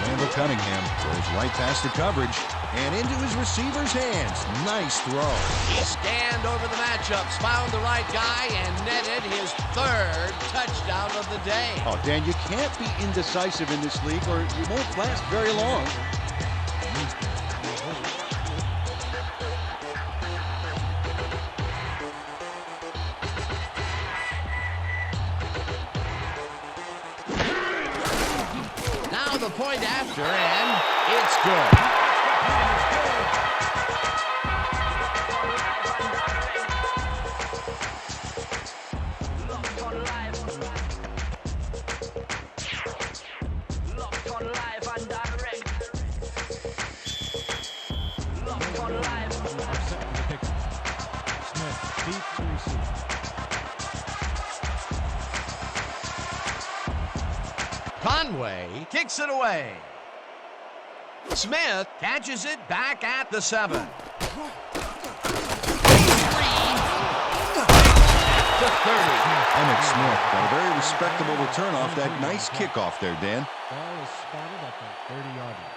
Randall Cunningham goes right past the coverage and into his receiver's hands. Nice throw. He scanned over the matchups, found the right guy, and netted his 3rd touchdown of the day. Oh, Dan, you can't be indecisive in this league or you won't last very long. Now the point after, and it's good. Set for the kick. Smith deep to receive. Conway kicks it away. Smith catches it back at the 7. 3 at the 30. Emmett Smith got a very respectable return off that nice kickoff there, Dan. Ball is spotted at the 30-yard line.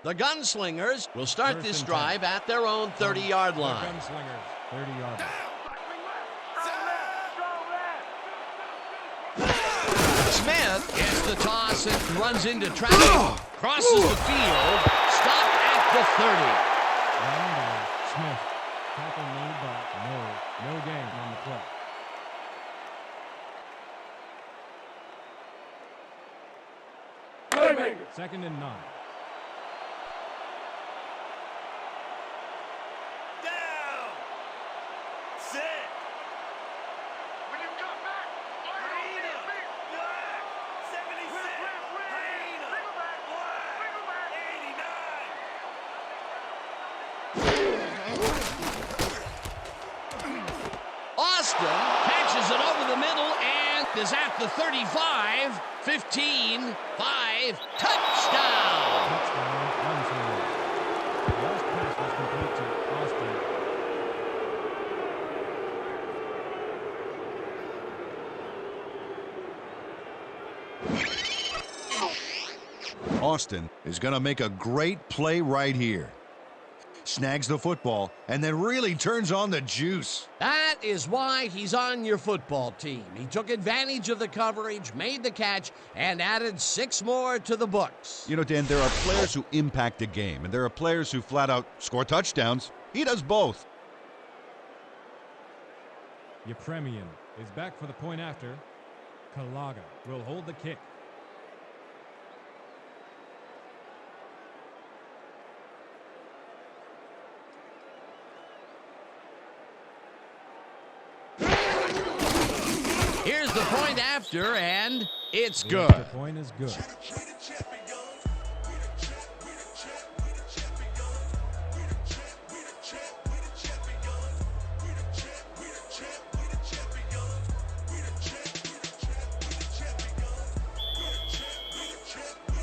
The Gunslingers will start First this and drive at their own 30-yard The line. Gunslingers, 30-yard line. Smith gets the toss and runs into traffic. Crosses the field. Stopped at the 30. Round Smith. Tackle made, but no gain on the play. Second and 9. Down. Sit. When you come back, hyena. Black. 76. Hyena. Black. 89. Austin catches it over the middle and is at the 35. 15. 5. Touchdown. Touchdown, Gunslingers. The last pass was complete to Austin. Austin is going to make a great play right here. Snags the football and then really turns on the juice. That is why he's on your football team. He took advantage of the coverage, made the catch, and added 6 more to the books. You know, Dan, there are players who impact a game, and there are players who flat out score touchdowns. He does both. Yepremian is back for the point after. Kalaga will hold the kick. the point after, and it's The good. extra point is good.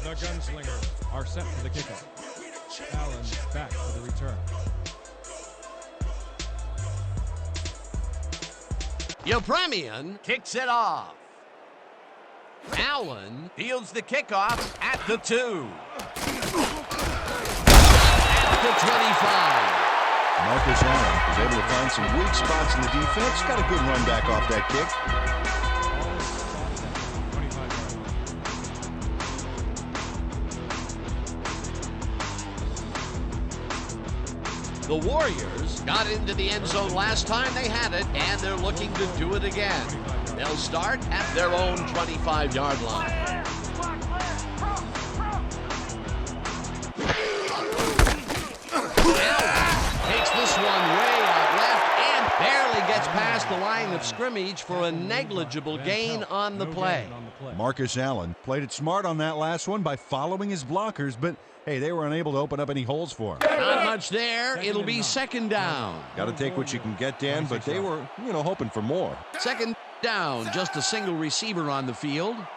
The Gunslingers are set for the kickoff. Allen back for the return. Yepremian kicks it off. Allen fields the kickoff at the 2. At the 25. Marcus Allen was able to find some weak spots in the defense. Got a good run back off that kick. The Warriors got into the end zone last time they had it, and they're looking to do it again. They'll start at their own 25-yard line. Allen takes this one way out left and barely gets past the line of scrimmage for a negligible gain on the play. Marcus Allen played it smart on that last one by following his blockers, but hey, they were unable to open up any holes for him. Not much there. It'll be second down. Got to take what you can get, Dan, but they were, hoping for more. Second down, just a single receiver on the field. Allen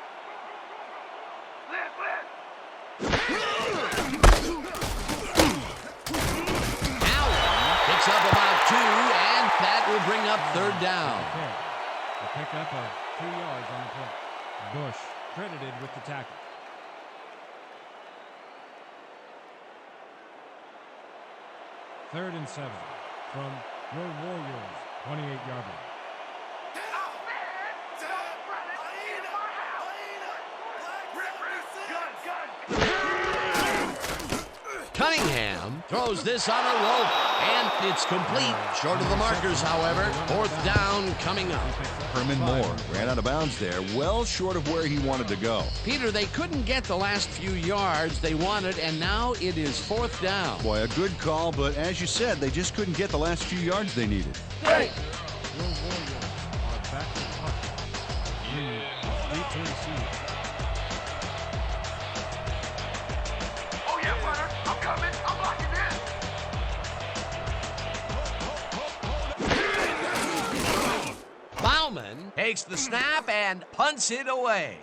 picks up about 2, and that will bring up third down. A pickup of 2 yards on the play. Bush credited with the tackle. Third and 7 from your Warriors 28-yard line. Cunningham throws this on a rope, and it's complete. Short of the markers, however. Fourth down coming up. Herman Moore ran out of bounds there, well short of where he wanted to go. Peter, they couldn't get the last few yards they wanted, and now it is fourth down. Boy, a good call, but as you said, they just couldn't get the last few yards they needed. Your Warriors are back to punt. Reed is deep to receive. Oh, yeah, runner. I'm coming. I'm locking in. Bauman takes the snap and punts it away.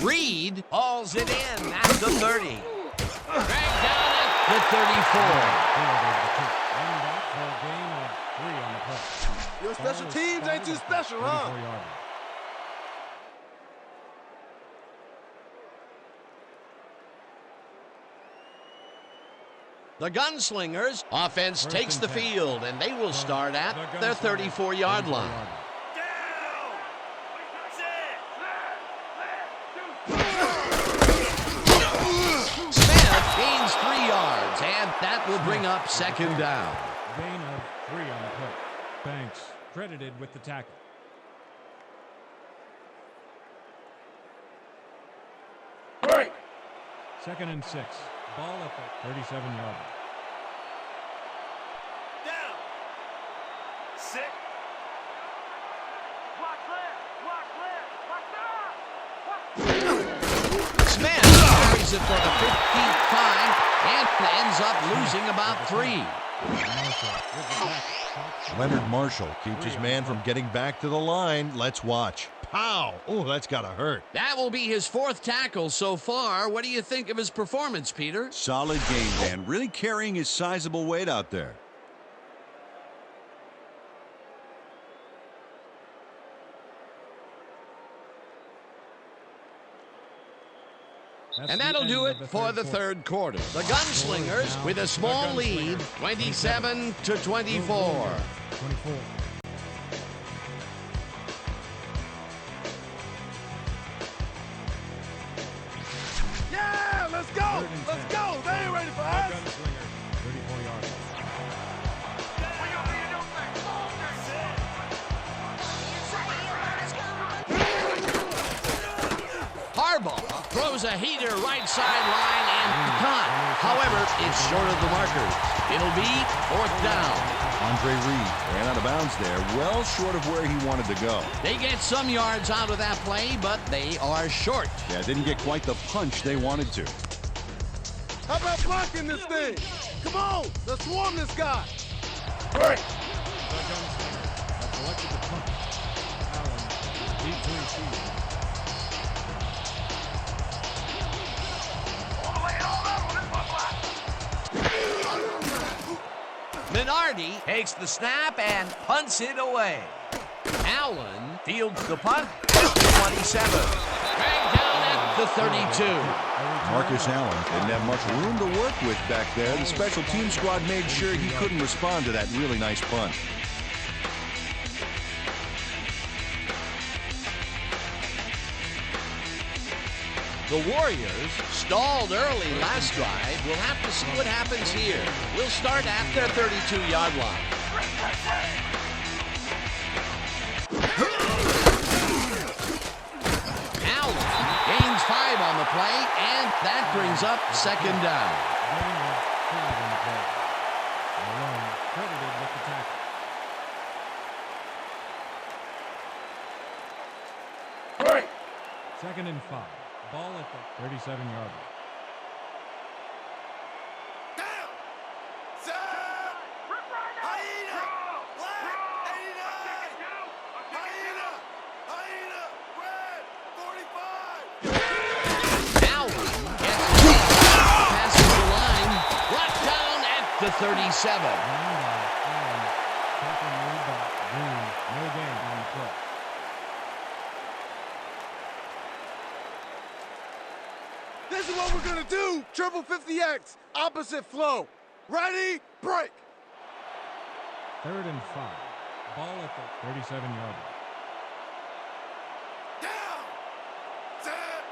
Reed hauls it in at the 30. Dragged down at the 34. Your special teams ain't too special, huh? The Gunslingers offense takes the field, and they will start at their 34-yard line. Smith gains 3 yards, and that will bring up second down. Gain of 3 on the play. Banks credited with the tackle. Second and 6. Ball at the 37-yard line. Down. 6. Block clear. Smith carries it for the 15th time and ends up losing about 3. Leonard Marshall keeps his man from getting back to the line. Let's watch. Pow! Oh, that's got to hurt. That will be his 4th tackle so far. What do you think of his performance, Peter? Solid game, Dan. Really carrying his sizable weight out there. And that'll do it for the third quarter. The Gunslingers with a small lead, 27-24. Yeah, let's go! Let's go! They ain't ready for us! 34-yard line. Harbaugh throws a heater right sideline and caught. However, it's short of the markers. It'll be 4th down. Andre Reed ran out of bounds there, well short of where he wanted to go. They get some yards out of that play, but they are short. Yeah, didn't get quite the punch they wanted to. How about blocking this thing? Come on, let's swarm this guy. The Gunslingers have selected the punt. Allen is deep to receive. Minardi takes the snap and punts it away. Allen fields the punt at the 27. Dragged down at the 32. Marcus Allen didn't have much room to work with back there. The special team squad made sure he couldn't respond to that really nice punt. The Warriors stalled early last drive. We'll have to see what happens here. We'll start at their 32-yard line. Allen gains 5 on the play, and that brings up 2nd down. Gain of 5 on the play. Malone credited with the tackle. Second and 5. Ball at the 37-yard line. Down. Set. Hyena. Black. 89. Hyena. Hyena. Red. 45. Allen gets the ball, passes the line, brought down at the 37. Allen, tackle made by Green. No gain on the play. This is what we're gonna do. Triple 50X. Opposite flow. Ready? Break. 3rd and 5. Ball at the 37-yard line. Down. Set.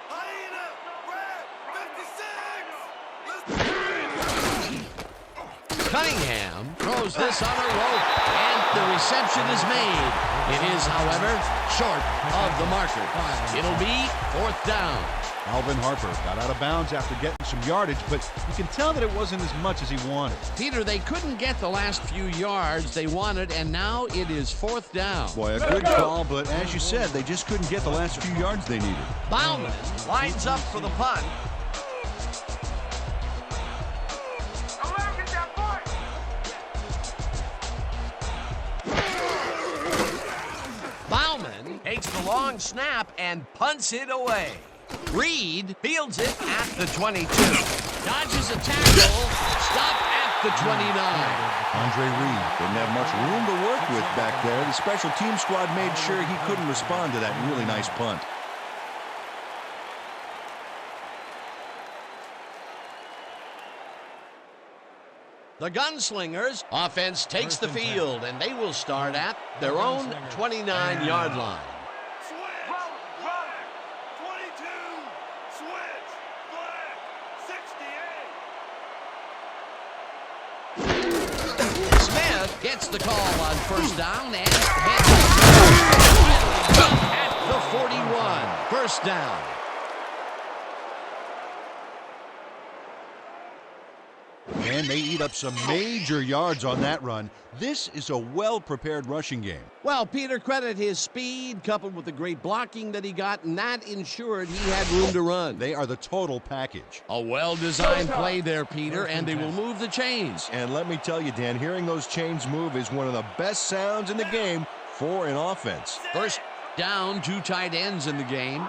Hyena. Red. 56. Cunningham throws this on a rope, and the reception is made. It is, however, short of the marker. It'll be 4th down. Alvin Harper got out of bounds after getting some yardage, but you can tell that it wasn't as much as he wanted. Peter, they couldn't get the last few yards they wanted, and now it is 4th down. Boy, a good call, but as you said, they just couldn't get the last few yards they needed. Bauman lines up for the punt. Bauman takes the long snap and punts it away. Reed fields it at the 22. Dodges a tackle. Stop at the 29. Andre Reed didn't have much room to work with back there. The special team squad made sure he couldn't respond to that really nice punt. The Gunslingers offense takes the field, and they will start at their own 29-yard line. Switch. Black. 22. Switch. Black. 68. Smith gets the call on 1st down and heads at the 41. 1st down. And they eat up some major yards on that run. This is a well-prepared rushing game. Well, Peter, credit his speed coupled with the great blocking that he got, and that ensured he had room to run. They are the total package. A well-designed play there, Peter, and they will move the chains. And let me tell you, Dan, hearing those chains move is one of the best sounds in the game for an offense. 1st down, 2 tight ends in the game.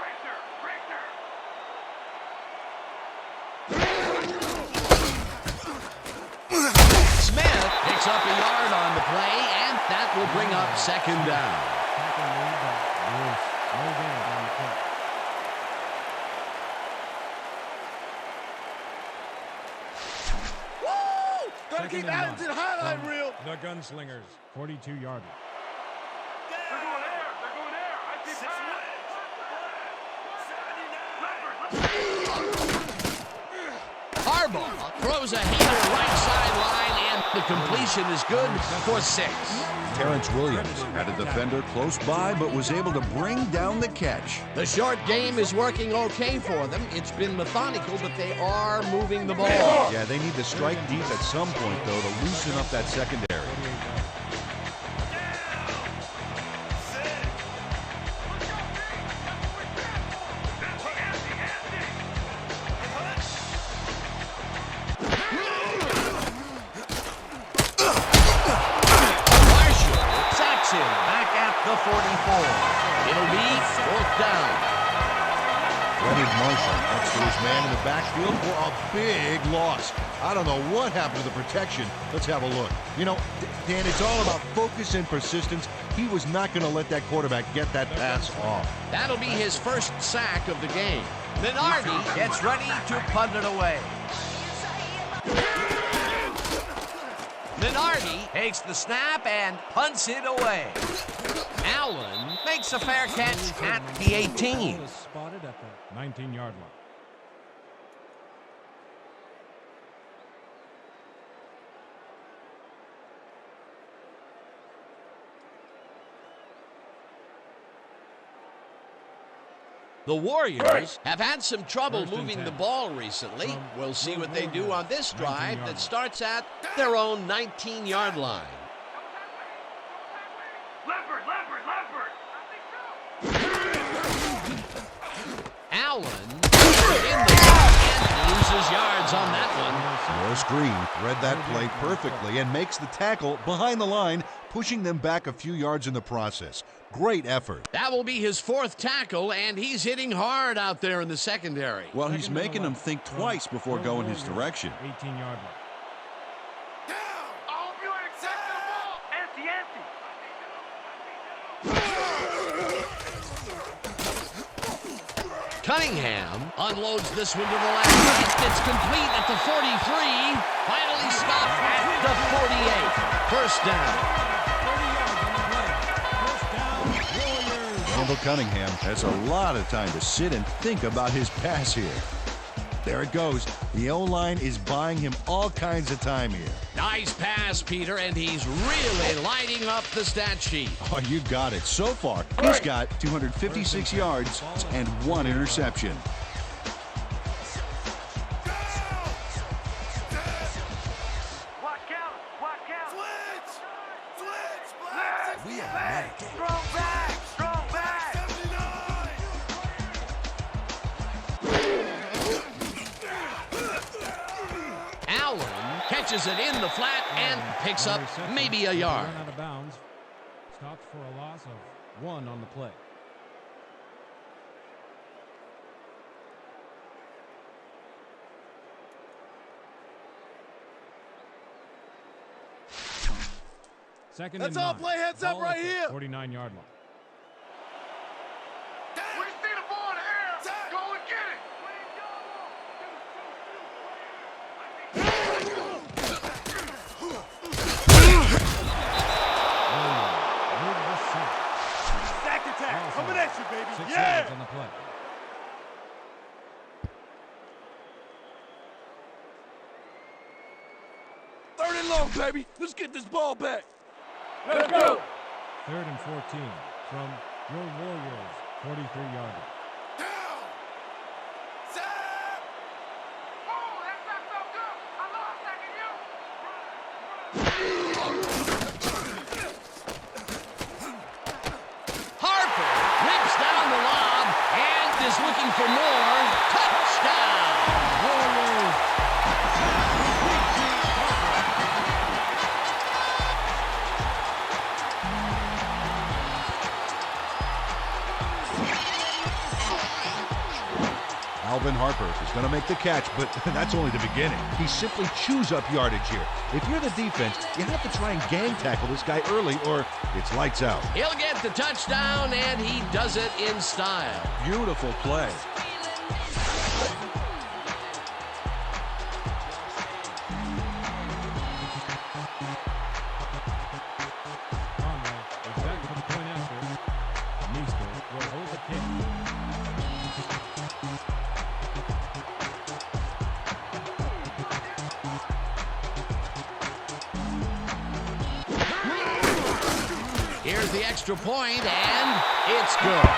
Smith picks up a yard on the play, and that will bring up 2nd down. Tackle made by Bruce. No gain on the play. Woo! Gotta 2nd keep and adding to the highlight from reel. The Gunslingers, 42-yard line. They're going there. They're going there. I see pass. 79. Harbaugh throws a hater right sideline, and the completion is good for 6. Terrence Williams had a defender close by but was able to bring down the catch. The short game is working okay for them. It's been methodical, but they are moving the ball. Yeah, they need to strike deep at some point, though, to loosen up that secondary. Back at the 44. It'll be 4th down. Leonard Marshall next to his man in the backfield for a big loss. I don't know what happened to the protection. Let's have a look. You know, Dan, it's all about focus and persistence. He was not going to let that quarterback get that pass off. That'll be his first sack of the game. Minardi gets ready to punt it away. Minardi takes the snap and punts it away. Allen makes a fair catch at the 18. Spotted at the 19-yard line. The Warriors have had some trouble moving the ball recently. We'll see what they do on this drive that starts at their own 19-yard line. Leopard! Allen in the and loses yards on that one. Morris Green read that play perfectly and makes the tackle behind the line, pushing them back a few yards in the process. Great effort. That will be his 4th tackle, and he's hitting hard out there in the secondary. Well, he's making them think twice before going his direction. 18-yard line. I hope you ain't accepting the ball! Empty! Cunningham unloads this one to the left. It's complete at the 43. Finally stopped at the 48. First down. Randall Cunningham has a lot of time to sit and think about his pass here. There it goes. The O-line is buying him all kinds of time here. Nice pass, Peter, and he's really lighting up the stat sheet. Oh, you got it. So far, he's got 256 yards and 1 interception. Watch count! Switch! We are back. Strong back! Allen catches it in the flat and picks up maybe a yard. Run out of bounds. Stopped for a loss of 1 on the play. Second Let's and all 9. play heads up Ball right at the here. 49-yard line. We see the ball in the air! Go and get it! Sack attack. Coming at you, baby. 6 Yeah. yards on the play. Third and long, baby. Let's get this ball back. Let's go! 3rd and 14 from your Warriors 43-yard line. Oh, that's not so good! I lost second you! Harper rips down the lob and is looking for more. Touchdown! Warriors. Alvin Harper is going to make the catch, but that's only the beginning. He simply chews up yardage here. If you're the defense, you have to try and gang tackle this guy early or it's lights out. He'll get the touchdown, and he does it in style. Beautiful play. Conway is back for the point after. Meester will hold the kick. with the extra point, and it's good.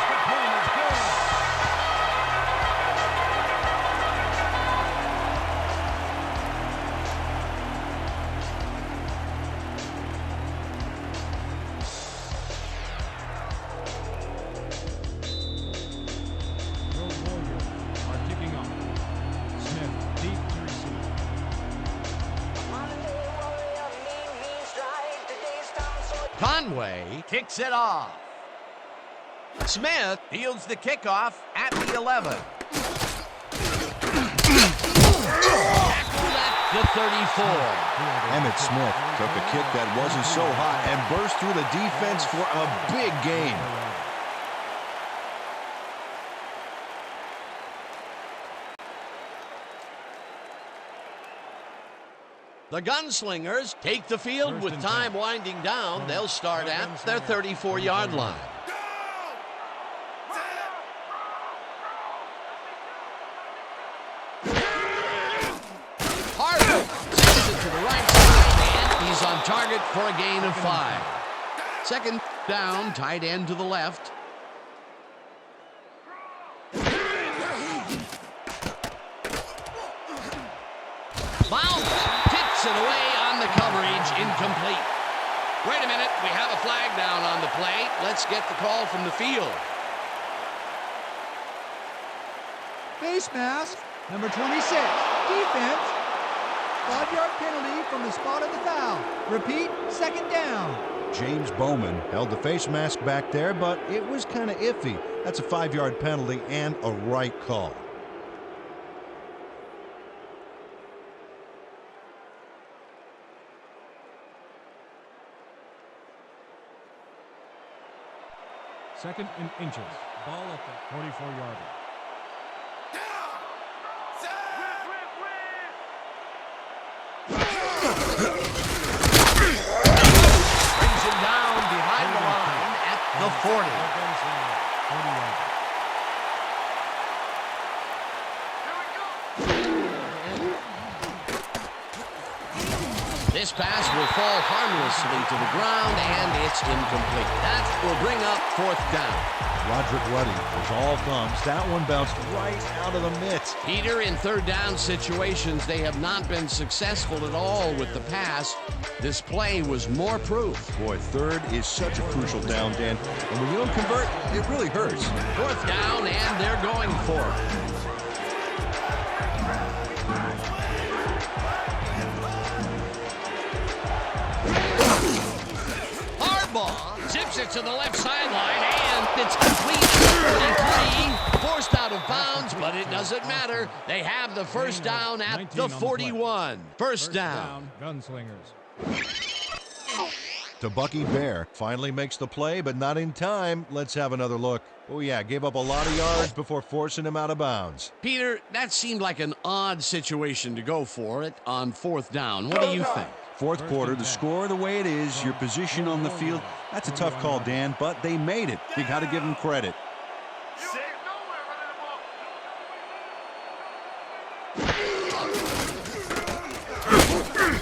Conway kicks it off. Smith fields the kickoff at the 11. Tackled at the 34. Emmitt Smith took a kick that wasn't so hot and burst through the defense for a big gain. The Gunslingers take the field with time winding down. They'll start at their 34-yard line. Harden sends it to the right side, and he's on target for a gain of 5. Second down, tight end to the left. Bounce, tips it away on the coverage, incomplete. Wait a minute, we have a flag down on the play. Let's get the call from the field. Face mask, number 26. Defense. 5-yard penalty from the spot of the foul. Repeat, second down. James Bowman held the face mask back there, but it was kind of iffy. That's a 5-yard penalty and a right call. Second and inches. Ball at the 44-yard line. Brings him down behind the line at the 40. This pass will fall harmlessly to the ground, and it's incomplete. That will bring up 4th down. Roderick Ruddy was all thumbs. That one bounced right out of the mitts. Peter, in 3rd down situations, they have not been successful at all with the pass. This play was more proof. Boy, 3rd is such a crucial down, Dan. And when you don't convert, it really hurts. 4th down, and they're going for it. Zips it to the left sideline, and it's complete at 33. Forced out of bounds, but it doesn't matter. They have the first down at the 41. First down. Gunslingers. To Bucky Bear. Finally makes the play, but not in time. Let's have another look. Oh, yeah, gave up a lot of yards before forcing him out of bounds. Peter, that seemed like an odd situation to go for it on 4th down. What do you think? Fourth quarter, the score the way it is, your position on the field, that's a tough call, Dan, but they made it. You got to give them credit.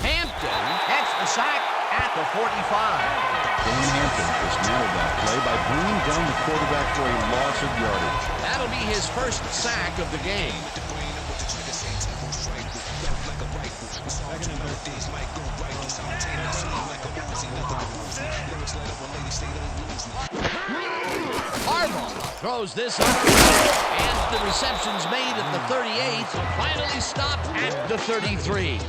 Hampton gets the sack at the 45. Dan Hampton dismantled that play by bringing down the quarterback for a loss of yardage. That'll be his first sack of the game. Harbaugh throws this up, and the reception's made at the 38, finally stopped at the 33.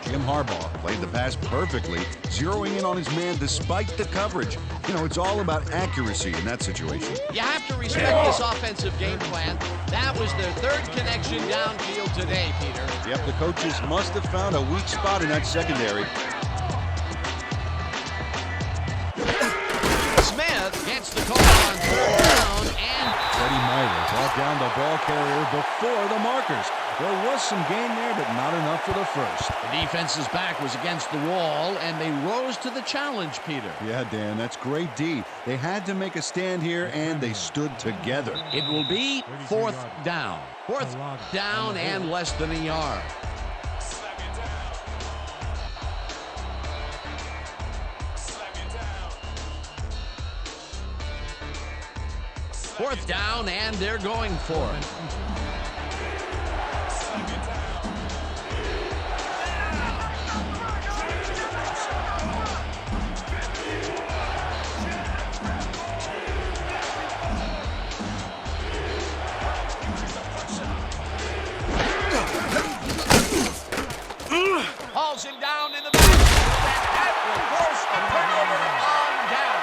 Jim Harbaugh played the pass perfectly, zeroing in on his man despite the coverage. You know, it's all about accuracy in that situation. You have to respect this offensive game plan. That was their 3rd connection downfield today, Peter. Yep, the coaches must have found a weak spot in that secondary. Smith gets the call on 3rd down, and Freddie Myers brought down the ball carrier before the markers. There was some gain there, but not enough for the first. the defense's back was against the wall, and they rose to the challenge, Peter. Yeah, Dan, that's great D. They had to make a stand here, and they stood together. It will be 4th down. 4th down and less than a yard. 4th down, and they're going for it. Hauls him down in the middle, and that will force a turnover on down.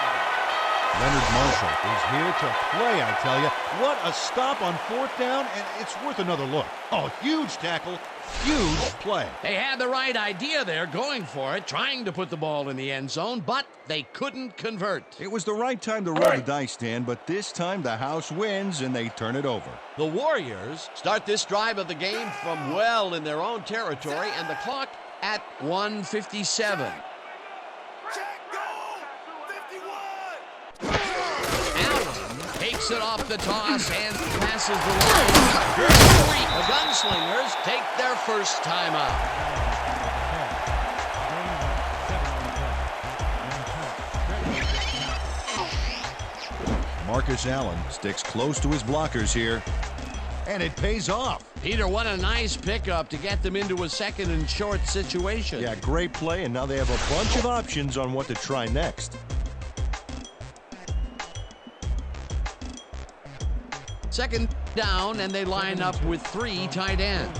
Leonard Marshall is here to play, I tell you. What a stop on 4th down, and it's worth another look. Oh, huge tackle, huge play. They had the right idea there, going for it, trying to put the ball in the end zone, but they couldn't convert. It was the right time to roll the dice, Dan, but this time the house wins and they turn it over. The Warriors start this drive of the game from well in their own territory, and the clock at 1:57. Allen takes it off the toss and passes the line. The Gunslingers take their first time out. Marcus Allen sticks close to his blockers here, and it pays off. Peter, what a nice pickup to get them into a 2nd and short situation. Yeah, great play, and now they have a bunch of options on what to try next. 2nd down, and they line up with 3 tight ends.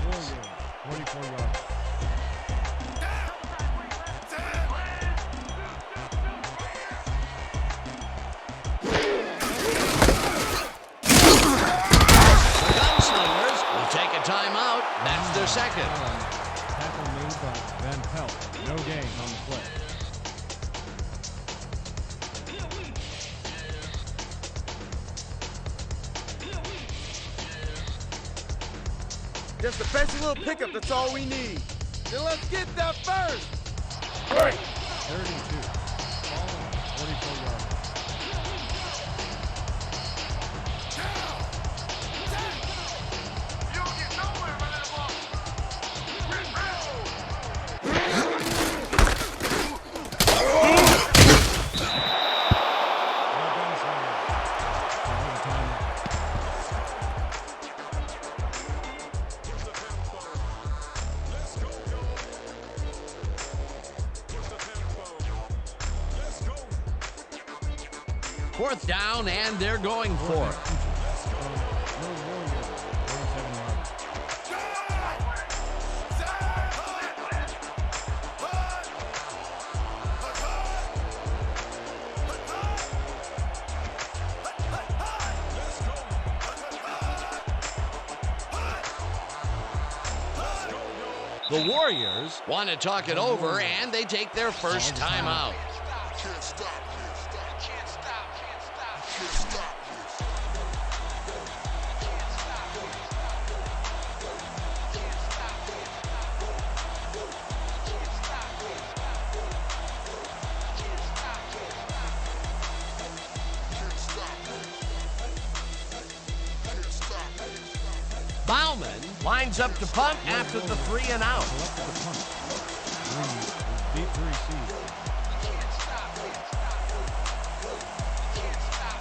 44 yards. The Gunslingers will take a timeout. That's their 2nd. Tackle made by Van Pelt. No gain on the play. Just a fancy little pickup, that's all we need. Then let's get that first. 32. Ball 44 yards. Fourth down, and they're going for it. The Warriors want to talk it over, and they take their first timeout. Bauman lines up to punt after the 3 and out. Deep to receive.